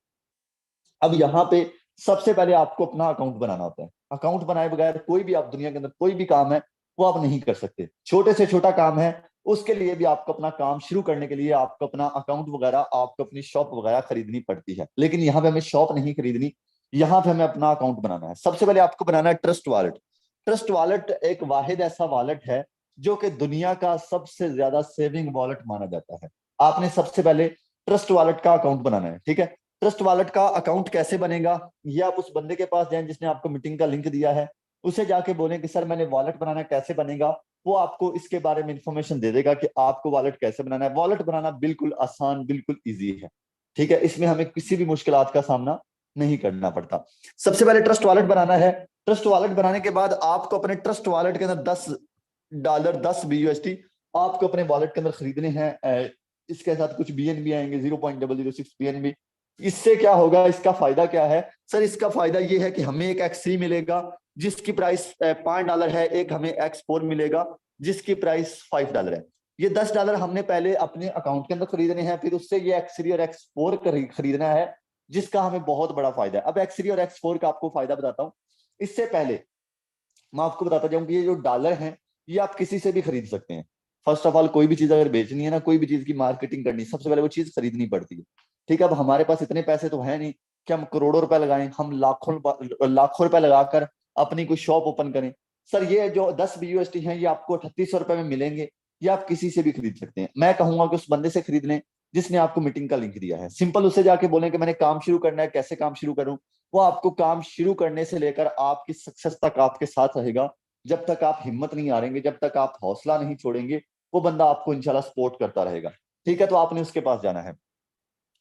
अब यहाँ पे सबसे पहले आपको अपना अकाउंट बनाना होता है। अकाउंट बनाए बगैर कोई भी आप दुनिया के अंदर कोई भी काम है वो आप नहीं कर सकते। छोटे से छोटा काम है, उसके लिए भी आपको अपना काम शुरू करने के लिए आपको अपना अकाउंट वगैरह, आपको अपनी शॉप वगैरह खरीदनी पड़ती है। लेकिन यहाँ पे हमें शॉप नहीं खरीदनी, यहाँ पे हमें अपना अकाउंट बनाना है। सबसे पहले आपको बनाना है ट्रस्ट वॉलेट। ट्रस्ट वॉलेट एक वाहिद ऐसा वॉलेट है जो कि दुनिया का सबसे ज्यादा सेविंग वॉलेट माना जाता है। आपने सबसे पहले ट्रस्ट वॉलेट का अकाउंट बनाना है, ठीक है। ट्रस्ट वॉलेट का अकाउंट कैसे बनेगा, ये आप उस बंदे के पास जाएं जिसने आपको मीटिंग का लिंक दिया है, उसे जाके बोलें कि सर मैंने वॉलेट बनाना कैसे बनेगा। वो आपको इसके बारे में इंफॉर्मेशन दे देगा कि आपको वॉलेट कैसे बनाना है। वॉलेट बनाना बिल्कुल आसान, बिल्कुल इजी है, ठीक है। इसमें हमें किसी भी मुश्किलात का सामना नहीं करना पड़ता। सबसे पहले ट्रस्ट वॉलेट बनाना है। ट्रस्ट वॉलेट बनाने के बाद आपको अपने ट्रस्ट वॉलेट के अंदर $10, 10 BUSD आपको अपने वॉलेट के अंदर खरीदने हैं। इसके साथ कुछ BNB आएंगे, 0.006 BNB। इससे क्या होगा, इसका फायदा क्या है सर? इसका फायदा ये है कि हमें एक X3 मिलेगा जिसकी प्राइस $5 है, एक हमें X4 मिलेगा जिसकी प्राइस $5 है। ये $10 हमने पहले अपने अकाउंट के अंदर खरीदने हैं, फिर उससे ये X3 और X4 खरीदना है जिसका हमें बहुत बड़ा फायदा है। अब X3 और X4 का आपको फायदा बताता हूँ। इससे पहले मैं आपको बताता जाऊं कि ये जो डॉलर हैं ये आप किसी से भी खरीद सकते हैं। फर्स्ट ऑफ ऑल, कोई भी चीज अगर बेचनी है ना, कोई भी चीज की मार्केटिंग करनी है, सबसे पहले वो चीज खरीदनी पड़ती है। ठीक है, अब हमारे पास इतने पैसे तो है नहीं कि हम करोड़ों रुपए लगाएं, हम लाखों रुपए लगाकर अपनी कोई शॉप ओपन करें। सर ये जो 10 BUSD हैं ये आपको 3800 रुपए में मिलेंगे। ये आप किसी से भी खरीद सकते हैं। मैं कहूंगा कि उस बंदे से खरीद लें जिसने आपको मीटिंग का लिंक दिया है। सिंपल उससे जाके बोलें कि मैंने काम शुरू करना है, कैसे काम शुरू करूं। वो आपको काम शुरू करने से लेकर आपकी सक्सेस तक आपके साथ रहेगा। जब तक आप हिम्मत नहीं हारेंगे, जब तक आप हौसला नहीं छोड़ेंगे, वो बंदा आपको इंशाल्लाह सपोर्ट करता रहेगा। ठीक है, तो आपने उसके पास जाना है।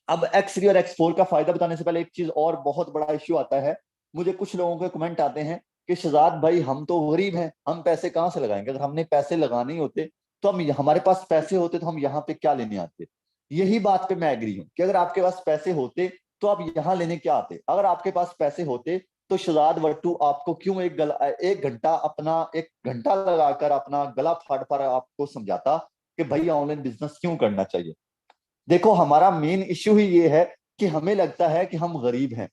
अब X3 और X4 का फायदा बताने से पहले एक चीज और बहुत बड़ा इश्यू आता है। मुझे कुछ लोगों के कमेंट आते हैं कि शहजाद भाई हम तो गरीब हैं, हम पैसे कहाँ से लगाएंगे? अगर हमने पैसे लगाने ही होते तो हम, हमारे पास पैसे होते तो हम यहाँ पे क्या लेने आते? यही बात पे मैं एग्री हूँ कि अगर आपके पास पैसे होते तो आप यहाँ लेने क्या आते? अगर आपके पास पैसे होते तो शहजाद वट्टू आपको क्यों एक घंटा अपना एक घंटा लगाकर अपना गला फाड़ फाड़ आपको समझाता कि भाई ऑनलाइन बिजनेस क्यों करना चाहिए। देखो, हमारा मेन इश्यू ही ये है कि हमें लगता है कि हम गरीब हैं।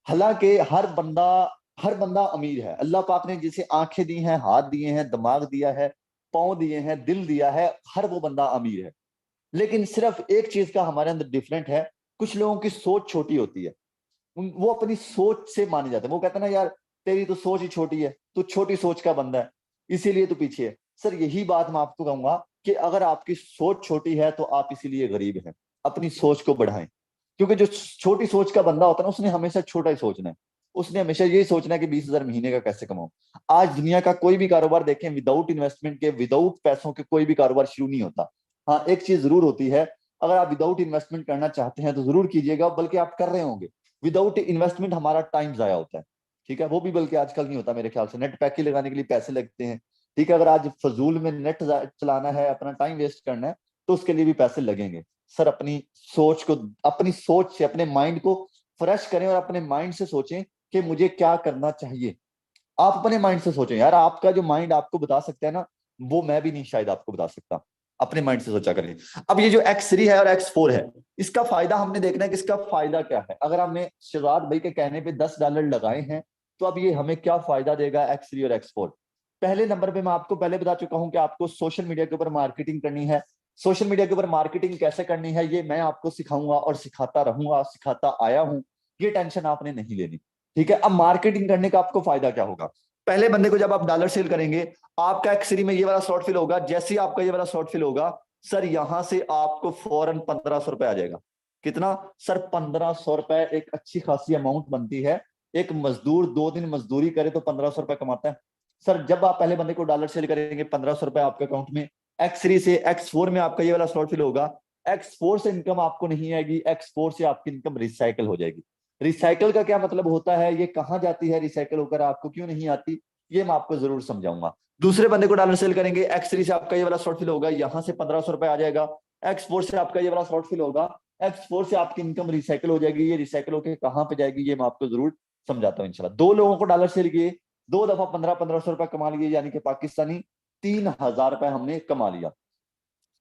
हालांकि हर बंदा अमीर है। अल्लाह पाक ने जिसे आंखें दी हैं, हाथ दिए हैं, दिमाग दिया है, पाँव दिए हैं, दिल दिया है, हर वो बंदा अमीर है। लेकिन सिर्फ एक चीज का हमारे अंदर डिफरेंट है। कुछ लोगों की सोच छोटी होती है। वो अपनी सोच से माने जाते हैं। वो कहते हैं ना, यार तेरी तो सोच ही छोटी है, तू छोटी सोच का बंदा है, इसीलिए तू पीछे है। सर यही बात मैं आपको कहूंगा कि अगर आपकी सोच छोटी है तो आप इसीलिए गरीब हैं। अपनी सोच को बढ़ाएं, क्योंकि जो छोटी सोच का बंदा होता है ना, उसने हमेशा छोटा ही सोचना है। उसने हमेशा यही सोचना है कि 20,000 महीने का कैसे कमाऊं। आज दुनिया का कोई भी कारोबार देखें, विदाउट इन्वेस्टमेंट के, विदाउट पैसों के कोई भी कारोबार शुरू नहीं होता। हाँ, एक चीज जरूर होती है, अगर आप विदाउट इन्वेस्टमेंट करना चाहते हैं तो जरूर कीजिएगा, बल्कि आप कर रहे होंगे। विदाउट इन्वेस्टमेंट हमारा टाइम जाया होता है। ठीक है, वो भी बल्कि आजकल नहीं होता मेरे ख्याल से। नेट पैक लगाने के लिए पैसे लगते हैं। ठीक है, अगर आज फजूल में नेट चलाना है, अपना टाइम वेस्ट करना है, तो उसके लिए भी पैसे लगेंगे। सर अपनी सोच से अपने माइंड को फ्रेश करें और अपने माइंड से सोचें कि मुझे क्या करना चाहिए। आप अपने माइंड से सोचें यार, आपका जो माइंड आपको बता सकता है ना, वो मैं भी नहीं शायद आपको बता सकता। अपने माइंड से सोचा करें। अब ये जो X3 है और X4 है, इसका फायदा हमने देखना है कि इसका फायदा क्या है। अगर हमने शहजाद भाई के कहने पे $10 लगाए हैं तो अब ये हमें क्या फायदा देगा X3 और X4? पहले नंबर पे मैं आपको पहले बता चुका हूं कि आपको सोशल मीडिया के ऊपर मार्केटिंग करनी है। सोशल मीडिया के ऊपर मार्केटिंग कैसे करनी है ये मैं आपको सिखाऊंगा और सिखाता रहूंगा, सिखाता आया हूं। ये टेंशन आपने नहीं लेनी। ठीक है, अब मार्केटिंग करने का आपको फायदा क्या होगा? पहले बंदे को जब आप डॉलर सेल करेंगे, आपका X3 में ये वाला स्लॉट फिल होगा। जैसे ही आपका ये वाला स्लॉट फिल होगा, सर यहां से आपको फौरन $1,500 आ जाएगा। कितना सर? $1,500। एक अच्छी खासी अमाउंट बनती है। एक मजदूर 2 दिन मजदूरी करे तो $1,500 कमाता है। सर जब आप पहले बंदे को डॉलर सेल करेंगे, $1,500 आपके अकाउंट में। X3 से X4 में आपका ये वाला स्लॉट फिल होगा। X4 से इनकम आपको नहीं आएगी, X4 से आपकी इनकम रिसाइकल हो जाएगी। रिसाइकल का क्या मतलब होता है, ये कहां जाती है रिसाइकल होकर, आपको क्यों नहीं आती, ये मैं आपको जरूर समझाऊंगा। दूसरे बंदे को डॉलर सेल करेंगे, X3 से आपका ये वाला स्लॉट फिल होगा, यहां से $1,500 आ जाएगा। X4 से आपका ये वाला स्लॉट फिल होगा, X4 से आपकी इनकम रिसाइकल हो जाएगी। ये रिसाइकल होकर कहां पे जाएगी, ये मैं आपको जरूर समझाता हूँ इंशाल्लाह। 2 लोगों को डॉलर सेल किए, 2 दफा 1,500-1,500 कमा लिए, यानी कि पाकिस्तानी $3,000 हमने कमा लिया।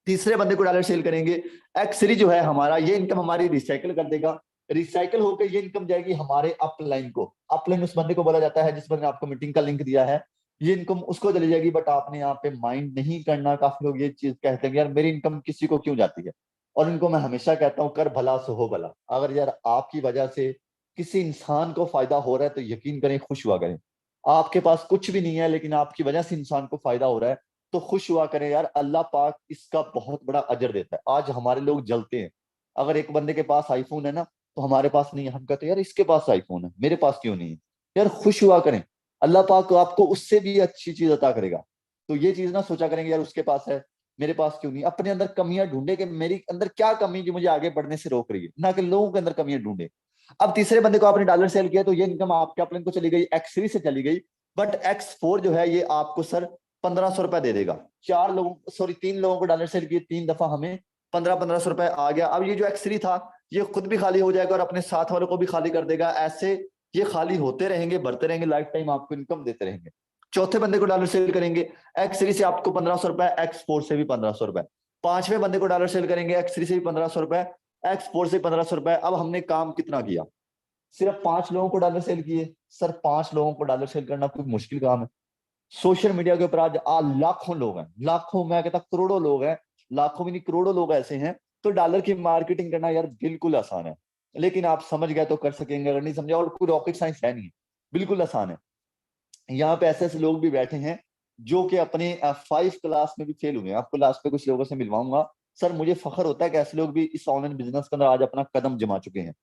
तीसरे बंदे को डॉलर सेल करेंगे, X3 जो है हमारा, ये इनकम हमारी रिसाइकल कर देगा। रिसाइकल होकर ये इनकम जाएगी हमारे अपलाइन को। अपलाइन उस बंदे को बोला जाता है जिस बंदे ने आपको मीटिंग का लिंक दिया है। ये इनकम उसको चली जाएगी, बट आपने यहाँ पे माइंड नहीं करना। काफी लोग ये चीज कहते हैं यार मेरी इनकम किसी को क्यों जाती है, और इनको मैं हमेशा कहता हूँ कर भला सो हो भला। अगर यार आपकी वजह से किसी इंसान को फायदा हो रहा है तो यकीन करें, खुश हुआ करें। आपके पास कुछ भी नहीं है लेकिन आपकी वजह से इंसान को फायदा हो रहा है, तो खुश हुआ करें यार। अल्लाह पाक इसका बहुत बड़ा अजर देता है। आज हमारे लोग जलते हैं, अगर एक बंदे के पास आईफोन है ना तो हमारे पास नहीं है, हम कहते हैं यार इसके पास आईफोन है, मेरे पास क्यों नहीं है। यार खुश हुआ करें, अल्लाह पाक आपको उससे भी अच्छी चीज अता करेगा। तो ये चीज ना सोचा करेंगे यार उसके पास है, मेरे पास क्यों नहीं। अपने अंदर कमियां ढूंढे कि मेरी अंदर क्या कमी जो मुझे आगे बढ़ने से रोक रही है, ना कि लोगों के अंदर कमियां ढूंढे। अब तीसरे बंदे को आपने डॉलर सेल किया तो ये इनकम आपके अपने को चली गई, X3 से चली गई। बट X4 जो है ये आपको सर $1,500 दे देगा। 3 लोगों को डॉलर सेल किए, 3 दफा हमें 1500-1500 रुपए आ गया। अब ये जो X3 था, ये खुद भी खाली हो जाएगा और अपने साथ वालों को भी खाली कर देगा। ऐसे ये खाली होते रहेंगे, बढ़ते रहेंगे, लाइफ टाइम आपको इनकम देते रहेंगे। चौथे बंदे को डॉलर सेल करेंगे, एक्स थ्री से आपको 1500 रुपए, एक्स फोर से भी 1500 रुपए। पांचवें बंदे को डॉलर सेल करेंगे, एक्स थ्री से भी 1500 रुपए, एक्स फोर से 1500 रुपए। अब हमने काम कितना किया? सिर्फ 5 लोगों को डॉलर सेल किए। सर 5 लोगों को डॉलर सेल करना कोई मुश्किल काम है? सोशल मीडिया के ऊपर आज लाखों लोग हैं, लाखों, मैं कहता करोड़ों लोग हैं, लाखों भी नहीं करोड़ों लोग ऐसे हैं। तो डॉलर की मार्केटिंग करना यार बिल्कुल आसान है, लेकिन आप समझ गए तो कर सकेंगे, अगर नहीं समझे, और कोई रॉकेट साइंस है नहीं, बिल्कुल आसान है। यहाँ पे ऐसे ऐसे लोग भी बैठे हैं जो कि अपने 5 क्लास में भी फेल हुए हैं। आपको लास्ट पे कुछ लोगों से मिलवाऊंगा। सर मुझे फख्र होता है कि ऐसे लोग भी इस ऑनलाइन बिजनेस के अंदर आज अपना कदम जमा चुके हैं।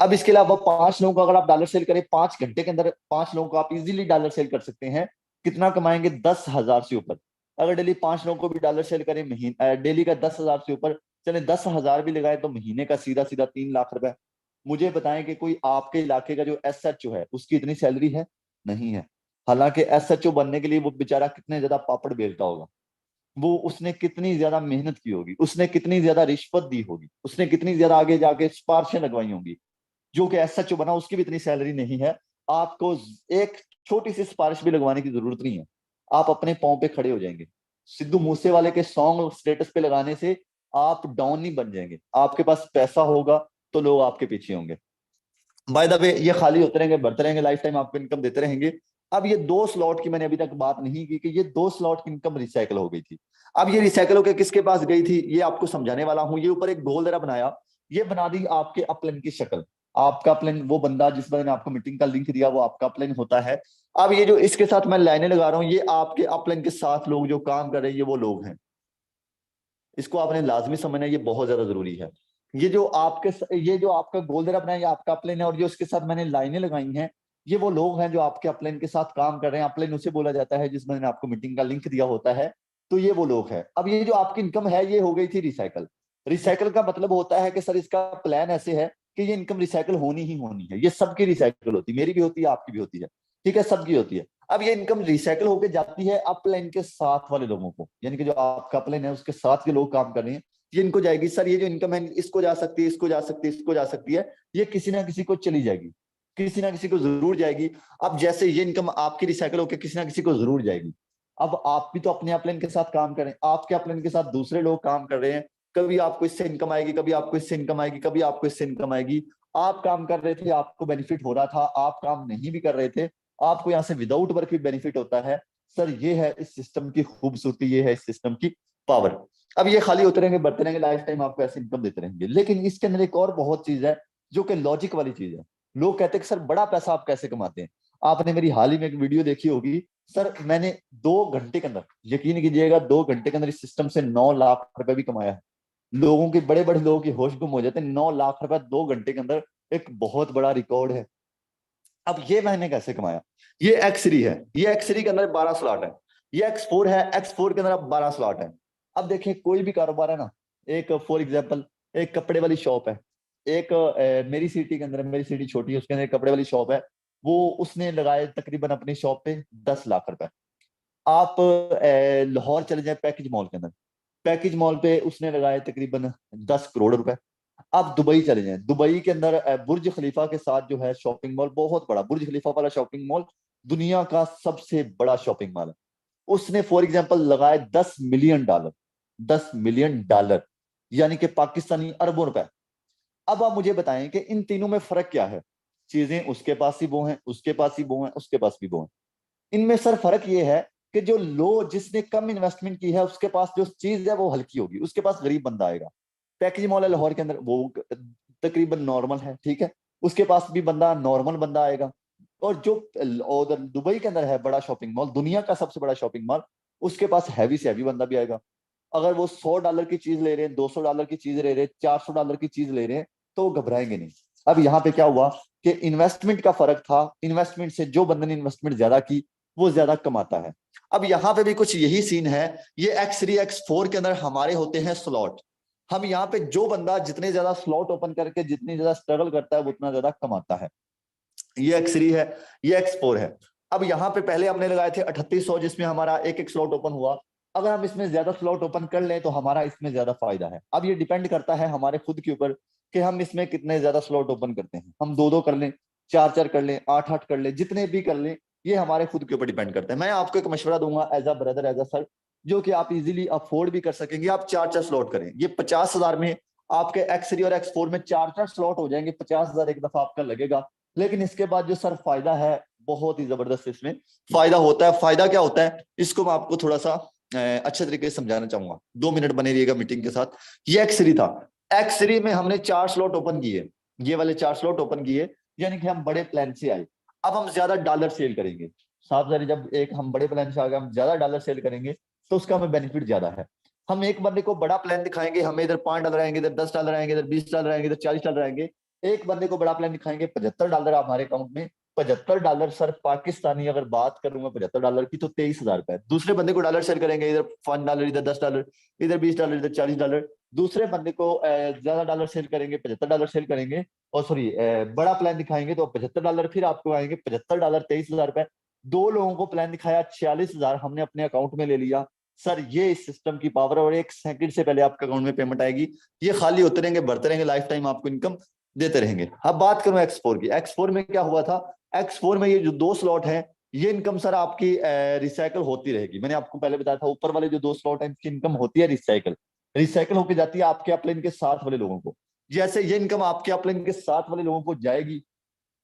अब इसके अलावा 5 लोगों को अगर आप डॉलर सेल करें 5 घंटे के अंदर, 5 लोगों को आप इजीली डॉलर सेल कर सकते हैं। कितना कमाएंगे? 10,000 से ऊपर। अगर डेली 5 लोगों को भी डॉलर सेल करें, महीने डेली का 10,000 से ऊपर, चले 10,000 भी लगाए तो महीने का सीधा सीधा 3 लाख रुपए। मुझे बताएं कि कोई आपके इलाके का जो SHO है उसकी इतनी सैलरी है? नहीं है। हालांकि SHO बनने के लिए वो बेचारा कितने ज्यादा पापड़ बेलता होगा, वो उसने कितनी ज्यादा मेहनत की होगी, उसने कितनी ज्यादा रिश्वत दी होगी, उसने कितनी ज्यादा आगे जाके सिफारिशें लगवाई होंगी। जो कि SHO बना उसकी भी इतनी सैलरी नहीं है। आपको एक छोटी सी सिफारिश भी लगवाने की जरूरत नहीं है, आप अपने पांव पे खड़े हो जाएंगे। सिद्धू मूसेवाले के सॉन्ग स्टेटस पे लगाने से आप डाउन नहीं बन जाएंगे। आपके पास पैसा होगा तो लोग आपके पीछे होंगे। बाय द वे ये खाली होते रहेंगे, बढ़ते रहेंगे, लाइफ टाइम आपको इनकम देते रहेंगे। अब ये 2 स्लॉट की मैंने अभी तक बात नहीं की कि ये 2 स्लॉट की इनकम रिसाइकल हो गई थी। अब ये रिसाइकल होकर किसके पास गई थी ये आपको समझाने वाला हूं। ये ऊपर एक गोल जरा बनाया, ये बना दी आपके अपलाइन की शक्ल। आपका अपलाइन, वो बंदा जिस बंदे ने आपको मीटिंग का लिंक दिया, वो आपका अपलाइन होता है। अब ये जो इसके साथ मैं लाइनें लगा रहा हूं, ये आपके अपलाइन के साथ लोग जो काम कर रहे हैं, ये वो लोग हैं। इसको आपने लाजमी समझना है, ये बहुत ज्यादा जरूरी है। ये जो आपका गोल दरा बनाया, ये आपका अपलाइन है, और जो इसके साथ मैंने लाइनें लगाई हैं, ये वो लोग हैं जो आपके अपलाइन के साथ काम कर रहे हैं। अपलाइन उसे बोला जाता है जिस मैंने आपको मीटिंग का लिंक दिया होता है। तो ये वो लोग हैं। अब ये जो आपकी इनकम है ये हो गई थी रिसाइकल। रिसाइकल का मतलब होता है कि सर इसका प्लान ऐसे है कि ये इनकम रिसाइकल होनी ही होनी है। ये सबकी रिसाइकल होती है, मेरी भी होती है, आपकी भी होती है, ठीक है, सबकी होती है। अब ये इनकम रिसाइकल होकर जाती है अपलाइन के साथ वाले लोगों को, यानी कि जो आपका अपलाइन है उसके साथ के लोग काम कर रहे हैं, ये इनको जाएगी। सर ये जो इनकम है इसको जा सकती है, इसको जा सकती है, इसको जा सकती है, ये किसी ना किसी को चली जाएगी, किसी ना किसी को जरूर जाएगी। अब जैसे ये इनकम आपकी रिसाइकल होकर किसी ना किसी को जरूर जाएगी। अब आप भी तो अपने अपलाइन के साथ काम करें, आपके अपलाइन के साथ दूसरे लोग काम कर रहे हैं। कभी आपको इससे इनकम आएगी, कभी आपको इससे इनकम आएगी, कभी आपको इससे इनकम आएगी। आप काम कर रहे थे, आपको बेनिफिट हो रहा था, आप काम नहीं भी कर रहे थे, आपको यहाँ से विदाउट वर्क भी बेनिफिट होता है। सर ये है इस सिस्टम की खूबसूरती, ये है इस सिस्टम की पावर। अब ये खाली होते रहेंगे, बढ़ते रहेंगे, लाइफ टाइम आपको ऐसे इनकम देते रहेंगे। लेकिन इसके अंदर एक और बहुत चीज है जो कि लॉजिक वाली चीज है। लोग कहते हैं कि सर बड़ा पैसा आप कैसे कमाते हैं? आपने मेरी हाल ही में एक वीडियो देखी होगी। सर मैंने 2 घंटे के अंदर, यकीन कीजिएगा, 2 घंटे के अंदर इस सिस्टम से 9 लाख रुपए भी कमाया है। लोगों के, बड़े बड़े लोगों की होश गुम हो जाते हैं। 9 लाख रुपए 2 घंटे के अंदर एक बहुत बड़ा रिकॉर्ड है। अब ये मैंने कैसे कमाया? ये एक्स3 है, ये एक्स3 के अंदर 12 स्लॉट है। ये एक्स4 है, एक्स4 के अंदर अब 12 स्लॉट है। अब देखिए कोई भी कारोबार है ना, एक फॉर एग्जाम्पल एक कपड़े वाली शॉप है, एक मेरी सिटी के अंदर, मेरी सिटी छोटी है, उसके अंदर एक कपड़े वाली शॉप है। वो उसने लगाए तकरीबन अपनी शॉप पे 10 लाख रुपए। आप लाहौर चले जाए पैकेज मॉल के अंदर, पैकेज मॉल पे उसने लगाए तकरीबन 10 करोड़ रुपए। आप दुबई चले जाएं, दुबई के अंदर बुर्ज खलीफा के साथ जो है शॉपिंग मॉल, बहुत बड़ा बुर्ज खलीफा वाला शॉपिंग मॉल, दुनिया का सबसे बड़ा शॉपिंग मॉल है। उसने फॉर एग्जांपल लगाए $10 मिलियन, $10 मिलियन, यानी कि पाकिस्तानी अरबों रुपए। अब आप मुझे बताएं कि इन तीनों में फर्क क्या है? चीजें उसके पास ही वो हैं, उसके पास ही वो हैं, उसके पास भी वो हैं। इनमें सर फर्क ये है कि जो लो, जिसने कम इन्वेस्टमेंट की है, उसके पास जो चीज है वो हल्की होगी, उसके पास गरीब बंदा आएगा। पैकेज मॉल है लाहौर के अंदर, वो तकरीबन नॉर्मल है, ठीक है, उसके पास भी बंदा नॉर्मल बंदा आएगा। और जो उधर दुबई के अंदर है बड़ा शॉपिंग मॉल, दुनिया का सबसे बड़ा शॉपिंग मॉल, उसके पास हैवी से हैवी बंदा भी आएगा। अगर वो $100 की चीज ले रहे हैं, $200 की चीज ले रहे हैं, $400 की चीज ले रहे हैं, तो वो घबराएंगे नहीं। अब यहाँ पे क्या हुआ कि इन्वेस्टमेंट का फर्क था। इन्वेस्टमेंट से जो बंदे ने इन्वेस्टमेंट ज्यादा की वो ज्यादा कमाता है। अब यहाँ पे भी कुछ यही सीन है। ये एक्स3 एक्स4 के अंदर हमारे होते हैं स्लॉट। हम यहाँ पे जो बंदा जितने ज्यादा स्लॉट ओपन करके जितनी ज्यादा स्ट्रगल करता है वो उतना ज्यादा कमाता है। ये एक्स3 है, ये एक्स4 है। अब यहाँ पे पहले हमने लगाए थे 3800, जिसमें हमारा एक एक स्लॉट ओपन हुआ। अगर हम इसमें ज्यादा स्लॉट ओपन कर लें तो हमारा इसमें ज्यादा फायदा है। अब ये डिपेंड करता है हमारे खुद के ऊपर कि हम इसमें कितने ज्यादा स्लॉट ओपन करते हैं। हम 2-2 कर लें, 4-4 कर लें, 8-8 कर लें, जितने भी कर लें, ये हमारे खुद के ऊपर डिपेंड करता है। मैं आपको एक मशवरा दूंगा as a brother, as a sir, जो कि आप इजीली अफोर्ड भी कर सकेंगे। आप 4-4 स्लॉट करें। ये 50,000 में आपके X3 और X4 में 4-4 स्लॉट हो जाएंगे। 50,000 एक दफा आपका लगेगा। लेकिन इसके बाद जो सर फायदा है, बहुत ही जबरदस्त इसमें फायदा होता है। फायदा क्या होता है, इसको मैं आपको थोड़ा सा अच्छे तरीके से समझाना चाहूंगा। 2 मिनट बने रहिएगा मीटिंग के साथ। ये X3 था। X3 में हमने 4 स्लॉट ओपन किए, ये वाले 4 स्लॉट ओपन किए, यानी कि हम बड़े प्लान से आए। अब हम ज्यादा डॉलर सेल करेंगे। साफ जारी, जब एक हम बड़े प्लान से आ गए, हम ज्यादा डॉलर सेल करेंगे तो उसका हमें बेनिफिट ज्यादा है। हम एक बंदे को बड़ा प्लान दिखाएंगे, हमें इधर $5 आएंगे, इधर $10 आएंगे, इधर $20 आएंगे, इधर $40 आएंगे। एक बंदे को बड़ा प्लान दिखाएंगे, $75 हमारे अकाउंट में। $75 सर पाकिस्तानी अगर बात करूंगा $75 की, तो ₹23,000। दूसरे बंदे को डॉलर शेयर करेंगे, इधर $5, इधर $10, इधर $20, इधर $40। दूसरे बंदे को ज्यादा डॉलर सेल करेंगे, $75 सेल करेंगे, और सॉरी बड़ा प्लान दिखाएंगे तो $75, फिर आपको आएंगे $75, ₹23,000। 2 लोगों को प्लान दिखाया, 46,000 हमने अपने अकाउंट में ले लिया। सर ये इस सिस्टम की पावर, और 1 सेकंड से पहले आपके अकाउंट में पेमेंट आएगी। ये खाली होते रहेंगे, बढ़ते रहेंगे, लाइफ टाइम आपको इनकम देते रहेंगे। अब बात करूं X4 की। X4 में क्या हुआ था, X4 में ये जो 2 स्लॉट है, ये इनकम सर आपकी रिसाइकल होती रहेगी। मैंने आपको पहले बताया था, ऊपर वाले जो 2 स्लॉट है, इनकी इनकम होती है रिसाइकल। रिसाइकल होकर जाती है आपके अपलाइन के साथ वाले लोगों को। जैसे ये इनकम आपके अपलाइन के साथ वाले लोगों को जाएगी,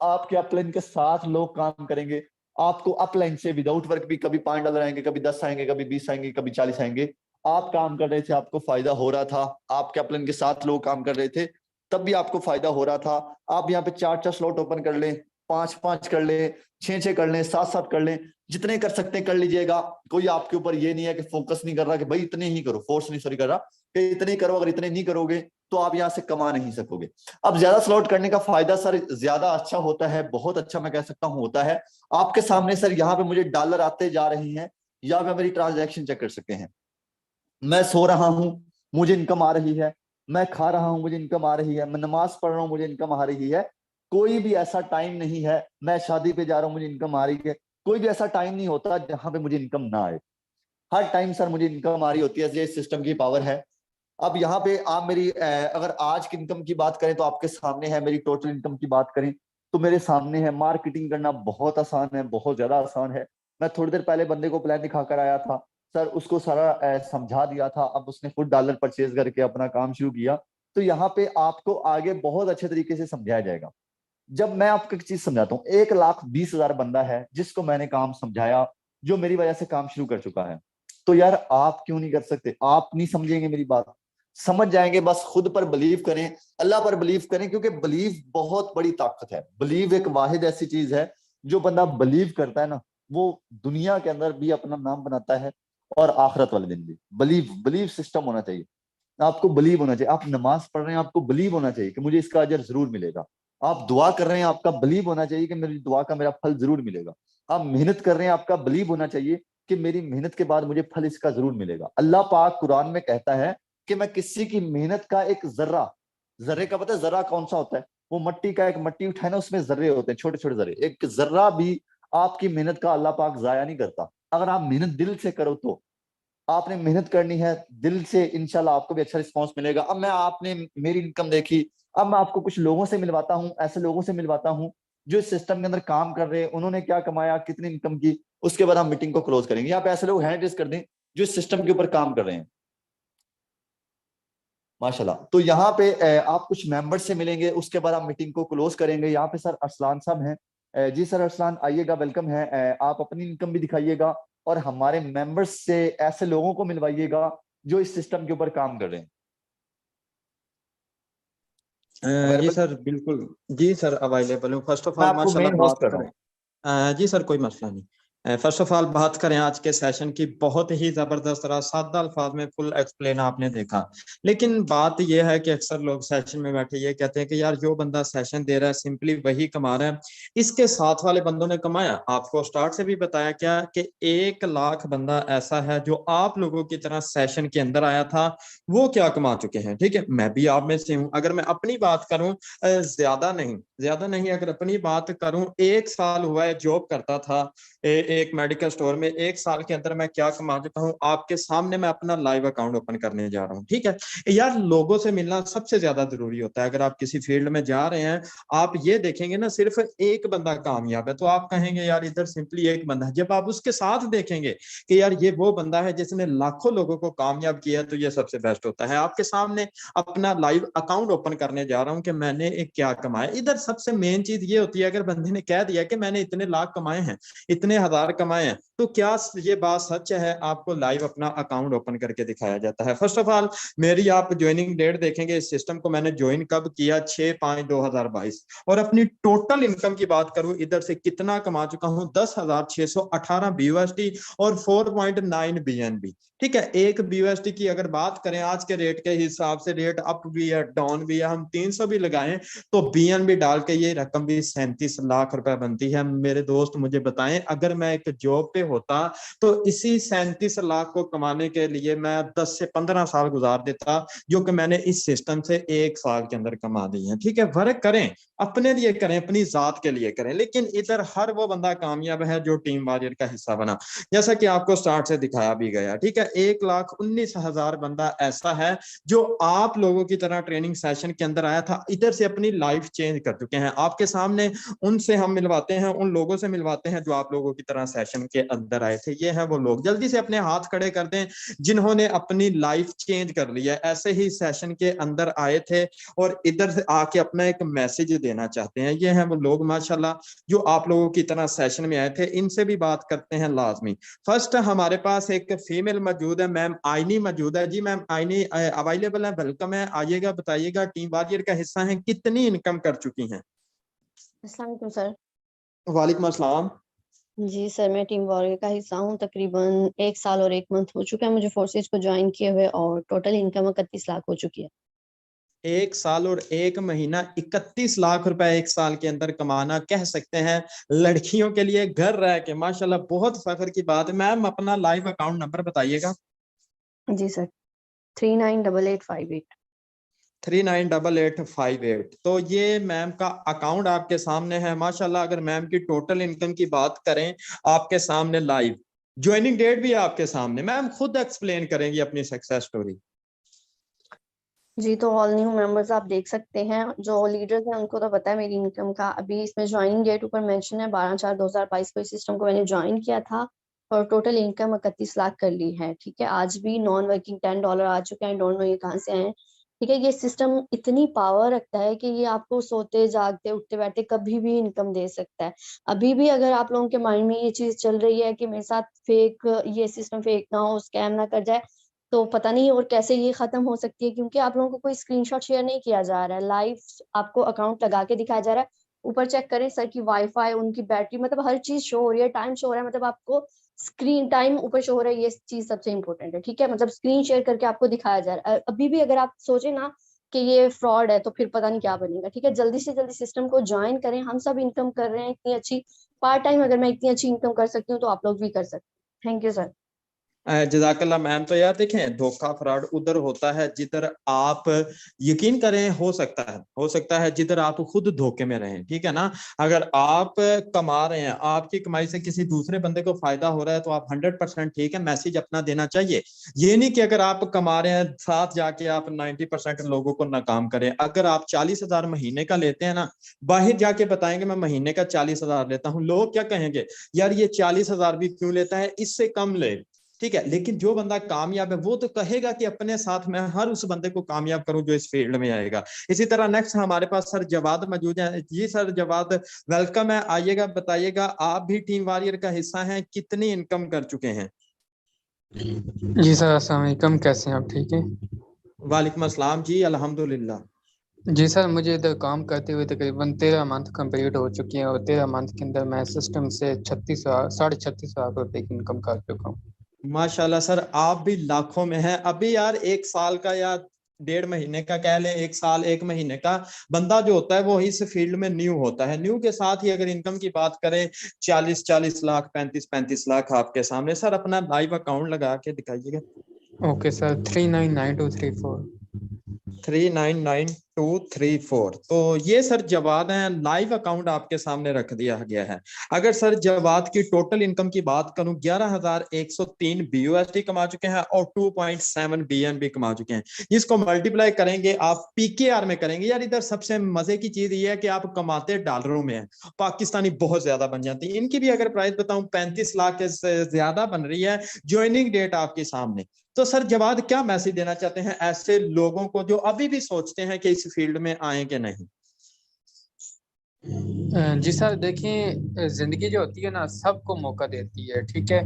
आपके अपलाइन के साथ लोग काम करेंगे, आपको अपलाइन से विदाउट वर्क भी कभी $5 आएंगे, कभी 10 आएंगे, कभी 20 आएंगे, कभी 40 आएंगे। आप काम कर रहे थे, आपको फायदा हो रहा था। आपके अपलाइन के साथ लोग काम कर रहे थे, तब भी आपको फायदा हो रहा था। आप यहाँ पे 4-4 स्लॉट ओपन कर लें, 5-5 कर लें, 6-6 कर लें, 7-7 कर लें, जितने कर सकते हैं कर लीजिएगा। कोई आपके ऊपर ये नहीं है कि फोकस नहीं कर रहा कि भाई इतने ही करो, फोर्स नहीं सॉरी कर रहा कि इतने ही करो। अगर इतने नहीं करोगे तो आप यहाँ से कमा नहीं सकोगे। अब ज्यादा स्लॉट करने का फायदा सर ज्यादा अच्छा होता है, बहुत अच्छा मैं कह सकता हूं होता है। आपके सामने सर यहाँ पे मुझे डॉलर आते जा रहे हैं, या पे मेरी ट्रांजैक्शन चेक कर सकते हैं। मैं सो रहा हूं, मुझे इनकम आ रही है। मैं खा रहा हूं, मुझे इनकम आ रही है। मैं नमाज पढ़ रहा हूं, मुझे इनकम आ रही है। कोई भी ऐसा टाइम नहीं है, मैं शादी पे जा रहा हूं, मुझे इनकम आ रही है। कोई भी ऐसा टाइम नहीं होता जहां पे मुझे इनकम ना आए। हर टाइम सर मुझे इनकम आ रही होती है। ये सिस्टम की पावर है। अब यहाँ पे आप मेरी अगर आज की इनकम की बात करें तो आपके सामने है। मेरी टोटल इनकम की बात करें तो मेरे सामने है। मार्केटिंग करना बहुत आसान है, बहुत ज्यादा आसान है। मैं थोड़ी देर पहले बंदे को प्लान दिखाकर आया था सर, उसको सारा समझा दिया था। अब उसने खुद डॉलर परचेज करके अपना काम शुरू किया। तो यहाँ पे आपको आगे बहुत अच्छे तरीके से समझाया जाएगा। जब मैं आपको एक चीज समझाता हूँ, 1,20,000 बंदा है जिसको मैंने काम समझाया, जो मेरी वजह से काम शुरू कर चुका है। तो यार आप क्यों नहीं कर सकते? आप नहीं समझेंगे मेरी बात, समझ जाएंगे। बस खुद पर बिलीव करें, अल्लाह पर बिलीव करें, क्योंकि बिलीव बहुत बड़ी ताकत है। बिलीव एक वाहिद ऐसी चीज है, जो बंदा बिलीव करता है ना, वो दुनिया के अंदर भी अपना नाम बनाता है, और आखिरत वाले दिन भी। बिलीव बिलीव सिस्टम होना चाहिए। आपको बिलीव होना चाहिए। आप नमाज पढ़ रहे हैं, आपको बिलीव होना चाहिए कि मुझे इसका अजर जरूर मिलेगा। आप दुआ कर रहे हैं, आपका बिलीव होना चाहिए कि मेरी दुआ का मेरा फल जरूर मिलेगा। आप मेहनत कर रहे हैं, आपका बिलीव होना चाहिए कि मेरी मेहनत के बाद मुझे फल इसका जरूर मिलेगा। अल्लाह पाक कुरान में कहता है कि मैं किसी की मेहनत का एक जर्रा, जर्रे का पता है जर्रा कौन सा होता है? वो मट्टी का, एक मट्टी उठाए ना, उसमें जर्रे होते हैं, छोटे छोटे जर्रे। एक जर्रा भी आपकी मेहनत का अल्लाह पाक जाया नहीं करता। अगर आप मेहनत दिल से करो तो। आपने मेहनत करनी है दिल से, इंशाल्लाह आपको भी अच्छा रिस्पांस मिलेगा। अब मैं आपने मेरी इनकम देखी, अब मैं आपको कुछ लोगों से मिलवाता हूँ, ऐसे लोगों से मिलवाता हूँ जो इस सिस्टम के अंदर काम कर रहे हैं। उन्होंने क्या कमाया, कितनी इनकम की, उसके बाद हम मीटिंग को क्लोज करेंगे। यहाँ पे ऐसे लोग हैंड रेज कर दें जो इस सिस्टम के ऊपर काम कर रहे हैं, माशाल्लाह। तो यहाँ पे आप कुछ मेंबर्स से मिलेंगे, उसके बाद हम मीटिंग को क्लोज करेंगे। यहाँ पे सर अरसलान साहब हैं। जी सर अरसलान आइएगा, वेलकम है। आप अपनी इनकम भी दिखाइएगा, और हमारे मेंबर्स से ऐसे लोगों को मिलवाइएगा जो इस सिस्टम के ऊपर काम कर रहे हैं। जी अवेलेबल? सर बिल्कुल। जी सर अवेलेबल हूँ। फर्स्ट ऑफ मैं ऑल आपको माशाल्लाह मेन होस्ट बात कर रहा करें। हूँ। जी सर कोई मसला नहीं। फर्स्ट ऑफ ऑल बात करें आज के सेशन की, बहुत ही जबरदस्त रहा, सादा अल्फाज में फुल एक्सप्लेन आपने देखा। लेकिन बात यह है कि अक्सर लोग सेशन में बैठे ये कहते हैं कि यार जो बंदा सेशन दे रहा है सिंपली वही कमा रहा है, इसके साथ वाले बंदों ने कमाया? आपको स्टार्ट से भी बताया क्या कि 1 लाख बंदा ऐसा है जो आप लोगों की तरह सेशन के अंदर आया था, वो क्या कमा चुके हैं। ठीक है, मैं भी आप में से हूँ। अगर मैं अपनी बात करूं, ज्यादा नहीं अगर अपनी बात करूं, 1 साल हुआ है जॉब करता था, एक मेडिकल स्टोर में 1 साल के अंदर मैं क्या कमा चुका हूँ, आपके सामने मैं अपना लाइव अकाउंट ओपन करने जा रहा हूँ। ठीक है यार, लोगों से मिलना सबसे ज्यादा जरूरी होता है। अगर आप किसी फील्ड में जा रहे हैं, आप ये देखेंगे ना सिर्फ एक बंदा कामयाब है तो आप कहेंगे यार इधर सिंपली एक बंदा है। जब आप उसके साथ देखेंगे कि यार ये वो बंदा है जिसने लाखों लोगों को कामयाब किया, तो ये सबसे बेस्ट होता है। आपके सामने अपना लाइव अकाउंट ओपन करने जा रहा हूं कि मैंने एक क्या कमाया। इधर सबसे मेन चीज ये होती है, अगर बंदे ने कह दिया कि मैंने इतने लाख कमाए हैं, इतने हजार कमाए हैं, तो क्या ये बात सच है? आपको लाइव अपना अकाउंट ओपन करके दिखाया जाता है। फर्स्ट ऑफ ऑल मेरी आप ज्वाइनिंग डेट देखेंगे, इस सिस्टम को मैंने ज्वाइन कब किया, 6/5/2022। और अपनी टोटल इनकम की बात करूं, इधर से कितना कमा चुका हूं, 10,618 BUSD और 4.9 BNB। ठीक है, एक BUSD की अगर बात करें आज के रेट के हिसाब से, रेट अप भी है डाउन भी है, हम 300 भी लगाएं तो BNB डाल के ये रकम भी 37 लाख रुपए बनती है। मेरे दोस्त मुझे बताएं, अगर मैं एक जॉब पे होता तो इसी 37 लाख को कमाने के लिए मैं 10 से 15 साल गुजार देता, जो कि मैंने इस सिस्टम से 1 साल के अंदर कमा दी है। ठीक है, वर्क करें, अपने लिए करें, अपनी जात के लिए करें। लेकिन इधर हर वो बंदा कामयाब है जो टीम वॉरियर का हिस्सा बना, जैसा कि आपको स्टार्ट से दिखाया भी गया। ठीक है, 1,19,000 बंदा ऐसा है जो आप लोगों की तरह ट्रेनिंग सेशन के अंदर आया था, इधर से अपनी लाइफ चेंज कर चुके हैं। आपके सामने उनसे हम मिलवाते हैं, उन लोगों से मिलवाते हैं जो आप लोगों की तरह सेशन के अंदर आए थे। ये है वो लोग, जल्दी से अपने हाथ खड़े कर दें जिन्होंने अपनी लाइफ चेंज कर ली है, ऐसे ही सेशन के अंदर आए थे और इधर से आके अपना एक मैसेज देना चाहते हैं। ये हैं वो लोग माशाल्लाह जो आप लोगों की तरह सेशन में आए थे। इनसे भी बात करते हैं लाजमी। फर्स्ट हमारे पास एक फीमेल मौजूद है, मैम आईनी मौजूद है। जी मैम आईनी अवेलेबल है, वेलकम है, आइएगा, बताइएगा टीम वॉरियर का हिस्सा है, कितनी इनकम कर चुकी हैं? अस्सलाम वालेकुम सर। वालेकुम अस्सलाम। जी सर, मैं टीम वॉरियर का हिस्सा हूँ। तकरीबन 1 साल और 1 मंथ हो चुका है मुझे फोर्सेज को ज्वाइन किए हुए, और टोटल इनकम 31 लाख हो चुकी है। 1 साल और 1 महीना 31 लाख रुपए 1 साल के अंदर कमाना, कह सकते हैं लड़कियों के लिए घर रह के माशाल्लाह बहुत फख्र की बात है। मैम अपना लाइव अकाउंट नंबर बताइएगा। जी सर, 398858। 398858। तो ये मैम का अकाउंट आपके सामने है माशाल्लाह। अगर मैम की टोटल इनकम की बात करें, आपके सामने लाइव ज्वाइनिंग डेट भी आपके सामने, मैम खुद एक्सप्लेन करेंगी अपनी सक्सेस स्टोरी। जी, तो ऑल न्यू मेंबर्स आप देख सकते हैं, जो लीडर्स हैं उनको तो पता है मेरी इनकम का। अभी इसमें ज्वाइनिंग डेट ऊपर मेंशन है, 12/4/2022 को इस सिस्टम को मैंने ज्वाइन किया था और टोटल इनकम 31 लाख कर ली है। ठीक है, आज भी नॉन वर्किंग $10 आ चुके हैं, डोंट नो ये कहाँ से आए हैं। ठीक है, ये सिस्टम इतनी पावर रखता है कि ये आपको सोते जागते उठते बैठते कभी भी इनकम दे सकता है। अभी भी अगर आप लोगों के माइंड में ये चीज चल रही है कि मेरे साथ फेक, ये सिस्टम फेक ना हो, स्कैम ना कर जाए, तो पता नहीं और कैसे ये खत्म हो सकती है, क्योंकि आप लोगों को कोई स्क्रीनशॉट शेयर नहीं किया जा रहा है, लाइव आपको अकाउंट लगा के दिखाया जा रहा है। ऊपर चेक करें सर की वाईफाई, उनकी बैटरी, मतलब हर चीज शो हो रही है, टाइम शो हो रहा है, मतलब आपको स्क्रीन टाइम ऊपर शो हो रहा है। ये चीज सबसे इंपॉर्टेंट है। ठीक है, मतलब स्क्रीन शेयर करके आपको दिखाया जा रहा है। अभी भी अगर आप सोचे ना कि ये फ्रॉड है, तो फिर पता नहीं क्या बनेगा। ठीक है, जल्दी से जल्दी सिस्टम को ज्वाइन करें। हम सब इनकम कर रहे हैं इतनी अच्छी, पार्ट टाइम अगर मैं इतनी अच्छी इनकम कर सकती हूँ तो आप लोग भी कर सकते हैं। Thank you sir. जजाकल्ला मैम। तो यार देखें, धोखा फ्रॉड उधर होता है जिधर आप यकीन करें, हो सकता है जिधर आप खुद धोखे में रहें। ठीक है ना, अगर आप कमा रहे हैं, आपकी कमाई से किसी दूसरे बंदे को फायदा हो रहा है, तो आप 100% ठीक है मैसेज अपना देना चाहिए। ये नहीं कि अगर आप कमा रहे हैं साथ जाके आप 90% लोगों को नाकाम करें। अगर आप 40,000 महीने का लेते हैं ना, बाहर जाके बताएंगे मैं महीने का 40,000 लेता हूँ, लोग क्या कहेंगे, यार ये 40,000 भी क्यों लेता है, इससे कम ले। ठीक है, लेकिन जो बंदा कामयाब है वो तो कहेगा कि अपने साथ मैं हर उस बंदे को कामयाब करूं जो इस फील्ड में आएगा। इसी तरह नेक्स्ट हमारे पास सर जवाद मौजूद है। जी सर जवाद वेलकम है, आइएगा, बताइएगा आप भी टीम वॉरियर का हिस्सा हैं, कितनी इनकम कर चुके हैं? जी सर, अस्सलाम वालेकुम, कैसे हैं आप? ठीक है। वालेकुम अस्सलाम जी, अल्हम्दुलिल्लाह। जी सर, मुझे इधर काम करते हुए तकरीबन 13 मंथ कंप्लीट हो चुकी हैं, और 13 मंथ के अंदर मैं सिस्टम से 36,000 रुपए की इनकम कर चुका हूँ। माशाल्लाह सर, आप भी लाखों में हैं। अभी यार 1 साल का या 1.5 महीने का कह लें, 1 साल 1 महीने का बंदा जो होता है वो इस फील्ड में न्यू होता है। न्यू के साथ ही अगर इनकम की बात करें, 40 लाख 35 लाख आपके सामने। सर अपना लाइव अकाउंट लगा के दिखाइएगा। Okay sir, 399234। 399234। 2 3 4। तो ये सर जवाद हैं, लाइव अकाउंट आपके सामने रख दिया गया है। अगर सर जवाद की टोटल इनकम की बात करूं, 11,103 BUSD कमा चुके हैं और 2.7 BNB कमा चुके हैं। इसको मल्टीप्लाई करेंगे आप PKR में करेंगे, यार इधर सबसे मजे की चीज ये है कि आप कमाते डॉलरों में हैं, पाकिस्तानी बहुत ज्यादा बन जाती है। इनकी भी अगर प्राइस बताऊं 35 लाख से ज्यादा बन रही है। ज्वाइनिंग डेट आपके सामने। तो सर जवाद क्या मैसेज देना चाहते हैं ऐसे लोगों को जो अभी भी सोचते हैं कि इस फील्ड में आए कि नहीं? जी सर, देखिए जिंदगी जो होती है ना, सबको मौका देती है, ठीक है।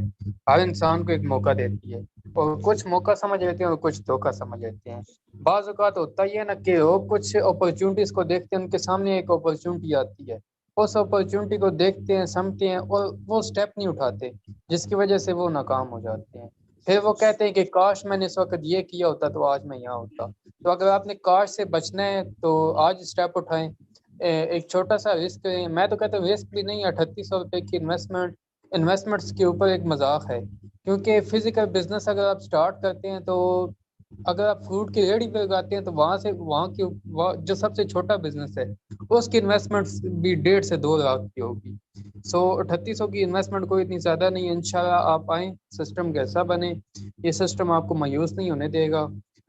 हर इंसान को एक मौका देती है, और कुछ मौका समझ लेते हैं और कुछ धोखा समझ लेते हैं। बाज़ औक़ात होता ही है ना कि वो कुछ अपॉर्चुनिटीज को देखते हैं, उनके सामने एक अपॉर्चुनिटी आती है, उस अपॉर्चुनिटी को देखते हैं, समझते हैं और वो स्टेप नहीं उठाते, जिसकी वजह से वो नाकाम हो जाते हैं। फिर वो कहते हैं कि काश मैंने इस वक्त ये किया होता तो आज मैं यहाँ होता। तो अगर आपने काश से बचना है तो आज स्टेप उठाएं। एक छोटा सा रिस्क, मैं तो कहता हूँ रिस्क भी नहीं, 3800 रुपये की इन्वेस्टमेंट्स के ऊपर एक मजाक है। क्योंकि फिजिकल बिजनेस अगर आप स्टार्ट करते हैं तो अगर आप फ्रूट की रेहड़ी पे लगाते हैं तो वहाँ जो सबसे छोटा बिजनेस है उसकी इन्वेस्टमेंट्स भी 1.5 से 2 लाख की होगी। सो 3800 की इन्वेस्टमेंट कोई इतनी ज़्यादा नहीं है। इंशाल्लाह आप आएँ, सिस्टम कैसा बने, ये सिस्टम आपको मायूस नहीं होने देगा।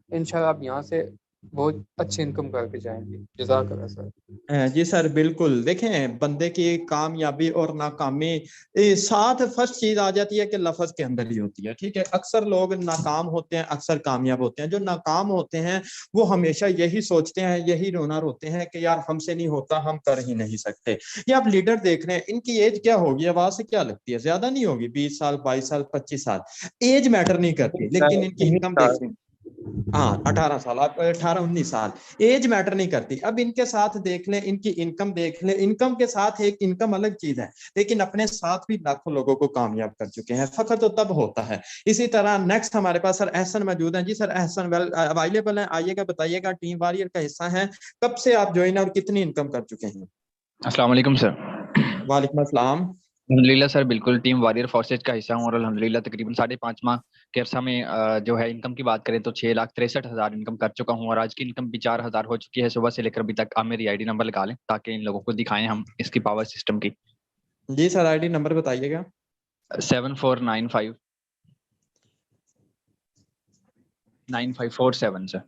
इंशाल्लाह आप यहाँ से बहुत अच्छी इनकम करके जाएंगे। जज़ाकल्लाह सर। जी सर बिल्कुल। देखें, बंदे की कामयाबी और नाकामी साथ फर्स्ट चीज आ जाती है कि लफ्ज के अंदर ही होती है, ठीक है। अक्सर लोग नाकाम होते हैं, अक्सर कामयाब होते हैं। जो नाकाम होते हैं वो हमेशा यही सोचते हैं, यही रोना रोते हैं कि यार हमसे नहीं होता, हम कर ही नहीं सकते। ये आप लीडर देख रहे हैं, इनकी एज क्या होगी, आवाज से क्या लगती है, ज्यादा नहीं होगी, 20 साल 22 साल 25 साल। एज मैटर नहीं करती, लेकिन इनकी इनकम देख लें। हाँ 18 साल, आप 18-19 साल, एज मैटर नहीं करती। अब इनके साथ देख लें, इनकी इनकम देख लें। इनकम के साथ एक इनकम अलग चीज है, लेकिन अपने साथ भी लाखों लोगों को कामयाब कर चुके हैं। फखर तो तब होता है। इसी तरह नेक्स्ट हमारे पास सर एहसन मौजूद हैं। जी सर एहसन वेल अवेलेबल है, आइएगा, बताइएगा, टीम वॉरियर का हिस्सा है, कब से आप ज्वाइन और कितनी इनकम कर चुके हैं? अस्सलाम वालेकुम सर। वालेकुम अस्सलाम। अल्हम्दुलिल्लाह सर, बिल्कुल टीम वॉरियर फोर्सेज का हिस्सा हूँ और अल्हम्दुलिल्लाह तकरीबन 5.5 माह के अरसा में जो है इनकम की बात करें तो 6,63,000 इनकम कर चुका हूँ, और आज की इनकम भी 4,000 हो चुकी है सुबह से लेकर अभी तक। आप मेरी आईडी नंबर लगा लें ताकि इन लोगों को दिखाएं हम इसकी पावर सिस्टम की। जी सर आईडी नंबर बताइएगा। 7495 9547 सर।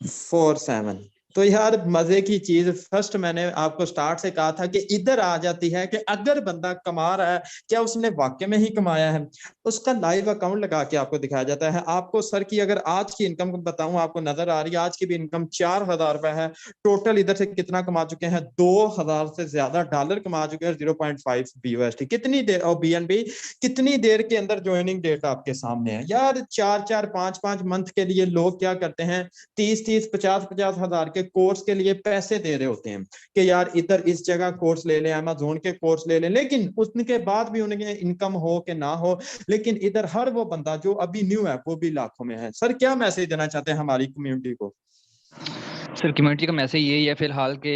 47। तो यार मजे की चीज फर्स्ट मैंने आपको स्टार्ट से कहा था कि इधर आ जाती है कि अगर बंदा कमा रहा है, क्या उसने वाकई में ही कमाया है, उसका लाइव अकाउंट लगा के आपको दिखाया जाता है। आपको सर की अगर आज की इनकम बताऊं, आपको नजर आ रही है आज की भी इनकम 4,000 रुपए है। टोटल इधर से कितना कमा चुके हैं, 2,000 से ज्यादा डॉलर कमा चुके हैं, 0.5 BUSD। कितनी देर, और BNB कितनी देर के अंदर ज्वाइनिंग डेट आपके सामने है। यार 4-4 5-5 मंथ के लिए लोग क्या करते हैं, 30-30 50-50 हजार के कोर्स के लिए पैसे दे रहे होते हैं कि यार इधर इस जगह कोर्स ले लें, अमेज़न के कोर्स ले लें। लेकिन उसके बाद भी उनके इनकम हो कि ना हो, लेकिन इधर हर वो बंदा जो अभी न्यू है वो भी लाखों में है। सर क्या मैसेज देना चाहते हैं हमारी कम्युनिटी को? सर कम्युनिटी का मैसेज यही है फिलहाल के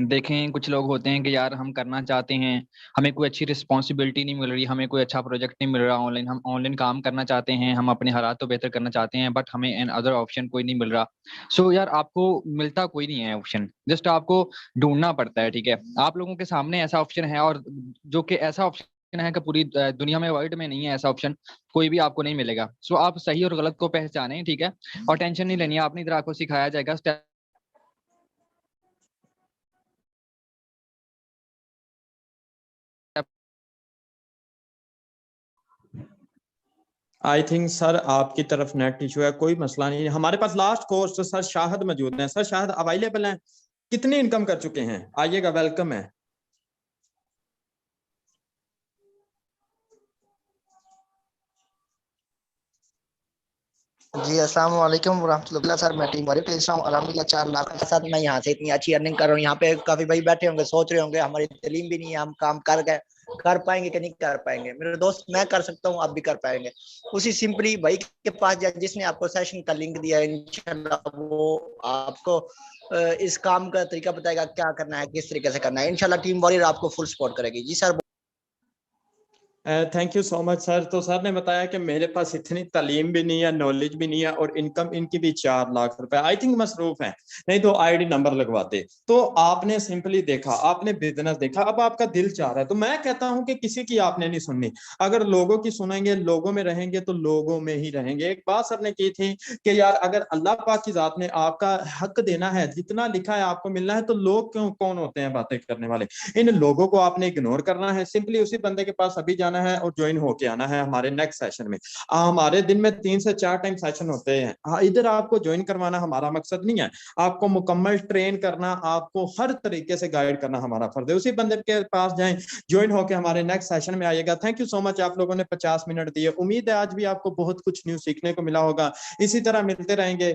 देखें, कुछ लोग होते हैं कि यार हम करना चाहते हैं, हमें कोई अच्छी रिस्पॉन्सिबिलिटी नहीं मिल रही, हमें कोई अच्छा प्रोजेक्ट नहीं मिल रहा ऑनलाइन, हम ऑनलाइन काम करना चाहते हैं, हम अपने हालात को बेहतर करना चाहते हैं, बट हमें एन अदर ऑप्शन कोई नहीं मिल रहा। सो यार आपको मिलता कोई नहीं है ऑप्शन, जस्ट आपको ढूंढना पड़ता है, ठीक है। आप लोगों के सामने ऐसा ऑप्शन है, और जो कि ऐसा ऑप्शन है कि पूरी दुनिया में, वर्ल्ड में नहीं है ऐसा ऑप्शन, कोई भी आपको नहीं मिलेगा। सो आप सही और गलत को पहचानें, ठीक है, और टेंशन नहीं लेनी है, अपनी तरह आपको सिखाया जाएगा स्टेप। आई थिंक सर आपकी तरफ नेट इशू है, कोई मसला नहीं है। हमारे पास लास्ट कोर्स तो सर शाहिद मौजूद हैं। सर शाहिद अवेलेबल हैं, कितनी इनकम कर चुके हैं? आइएगा, वेलकम है। जी अस्सलाम वालेकुम रहमतुल्लाह। सर मैं टीम वर्क पेश हूँ अल्हम्दुलिल्लाह 4 लाख के साथ मैं यहाँ से इतनी अच्छी अर्निंग कर रहा हूँ। यहाँ पे काफी भाई बैठे होंगे, सोच रहे होंगे हमारी तालीम भी नहीं है, हम काम कर पाएंगे कि नहीं कर पाएंगे। मेरे दोस्त, मैं कर सकता हूँ, आप भी कर पाएंगे। उसी सिंपली भाई के पास जाए जिसने आपको सेशन का लिंक दिया है, इंशाल्लाह वो आपको इस काम का तरीका बताएगा, क्या करना है, किस तरीके से करना है। इंशाल्लाह टीम वॉरियर आपको फुल सपोर्ट करेगी। जी sir. Thank you so much sir. तो सर ने बताया कि मेरे पास इतनी तालीम भी नहीं है, नॉलेज भी नहीं है, और इनकम इनकी भी 4 लाख रुपए आई थिंक मसरूफ है, नहीं तो आईडी नंबर लगवाते। तो आपने सिंपली देखा, आपने बिजनेस देखा, अब आपका दिल चाह रहा है। तो मैं कहता हूं कि किसी की आपने नहीं सुननी, अगर लोगों की सुनेंगे, लोगों में रहेंगे तो लोगों में ही रहेंगे। एक बात सर ने की थी कि यार अगर अल्लाह पाक की जात ने आपका हक देना है, जितना लिखा है आपको मिलना है, तो लोग क्यों कौन होते हैं बातें करने वाले? इन लोगों को आपने इग्नोर करना है, सिंपली उसी बंदे के पास अभी जाना है और ज्वाइन होके आना है हमारे नेक्स्ट सेशन में। हमारे दिन में 3 से 4 टाइम सेशन होते हैं। हाँ, इधर आपको ज्वाइन करवाना हमारा मकसद नहीं है, आपको मुकम्मल ट्रेन करना, आपको हर तरीके से गाइड करना हमारा फर्ज है। उसी बंदे के पास जाएं, ज्वाइन होके हमारे नेक्स्ट सेशन में आइएगा। थैंक यू सो मच, आप लोगों ने 50 मिनट दिए। उम्मीद है आज भी आपको बहुत कुछ न्यू सीखने को मिला होगा। इसी तरह मिलते रहेंगे।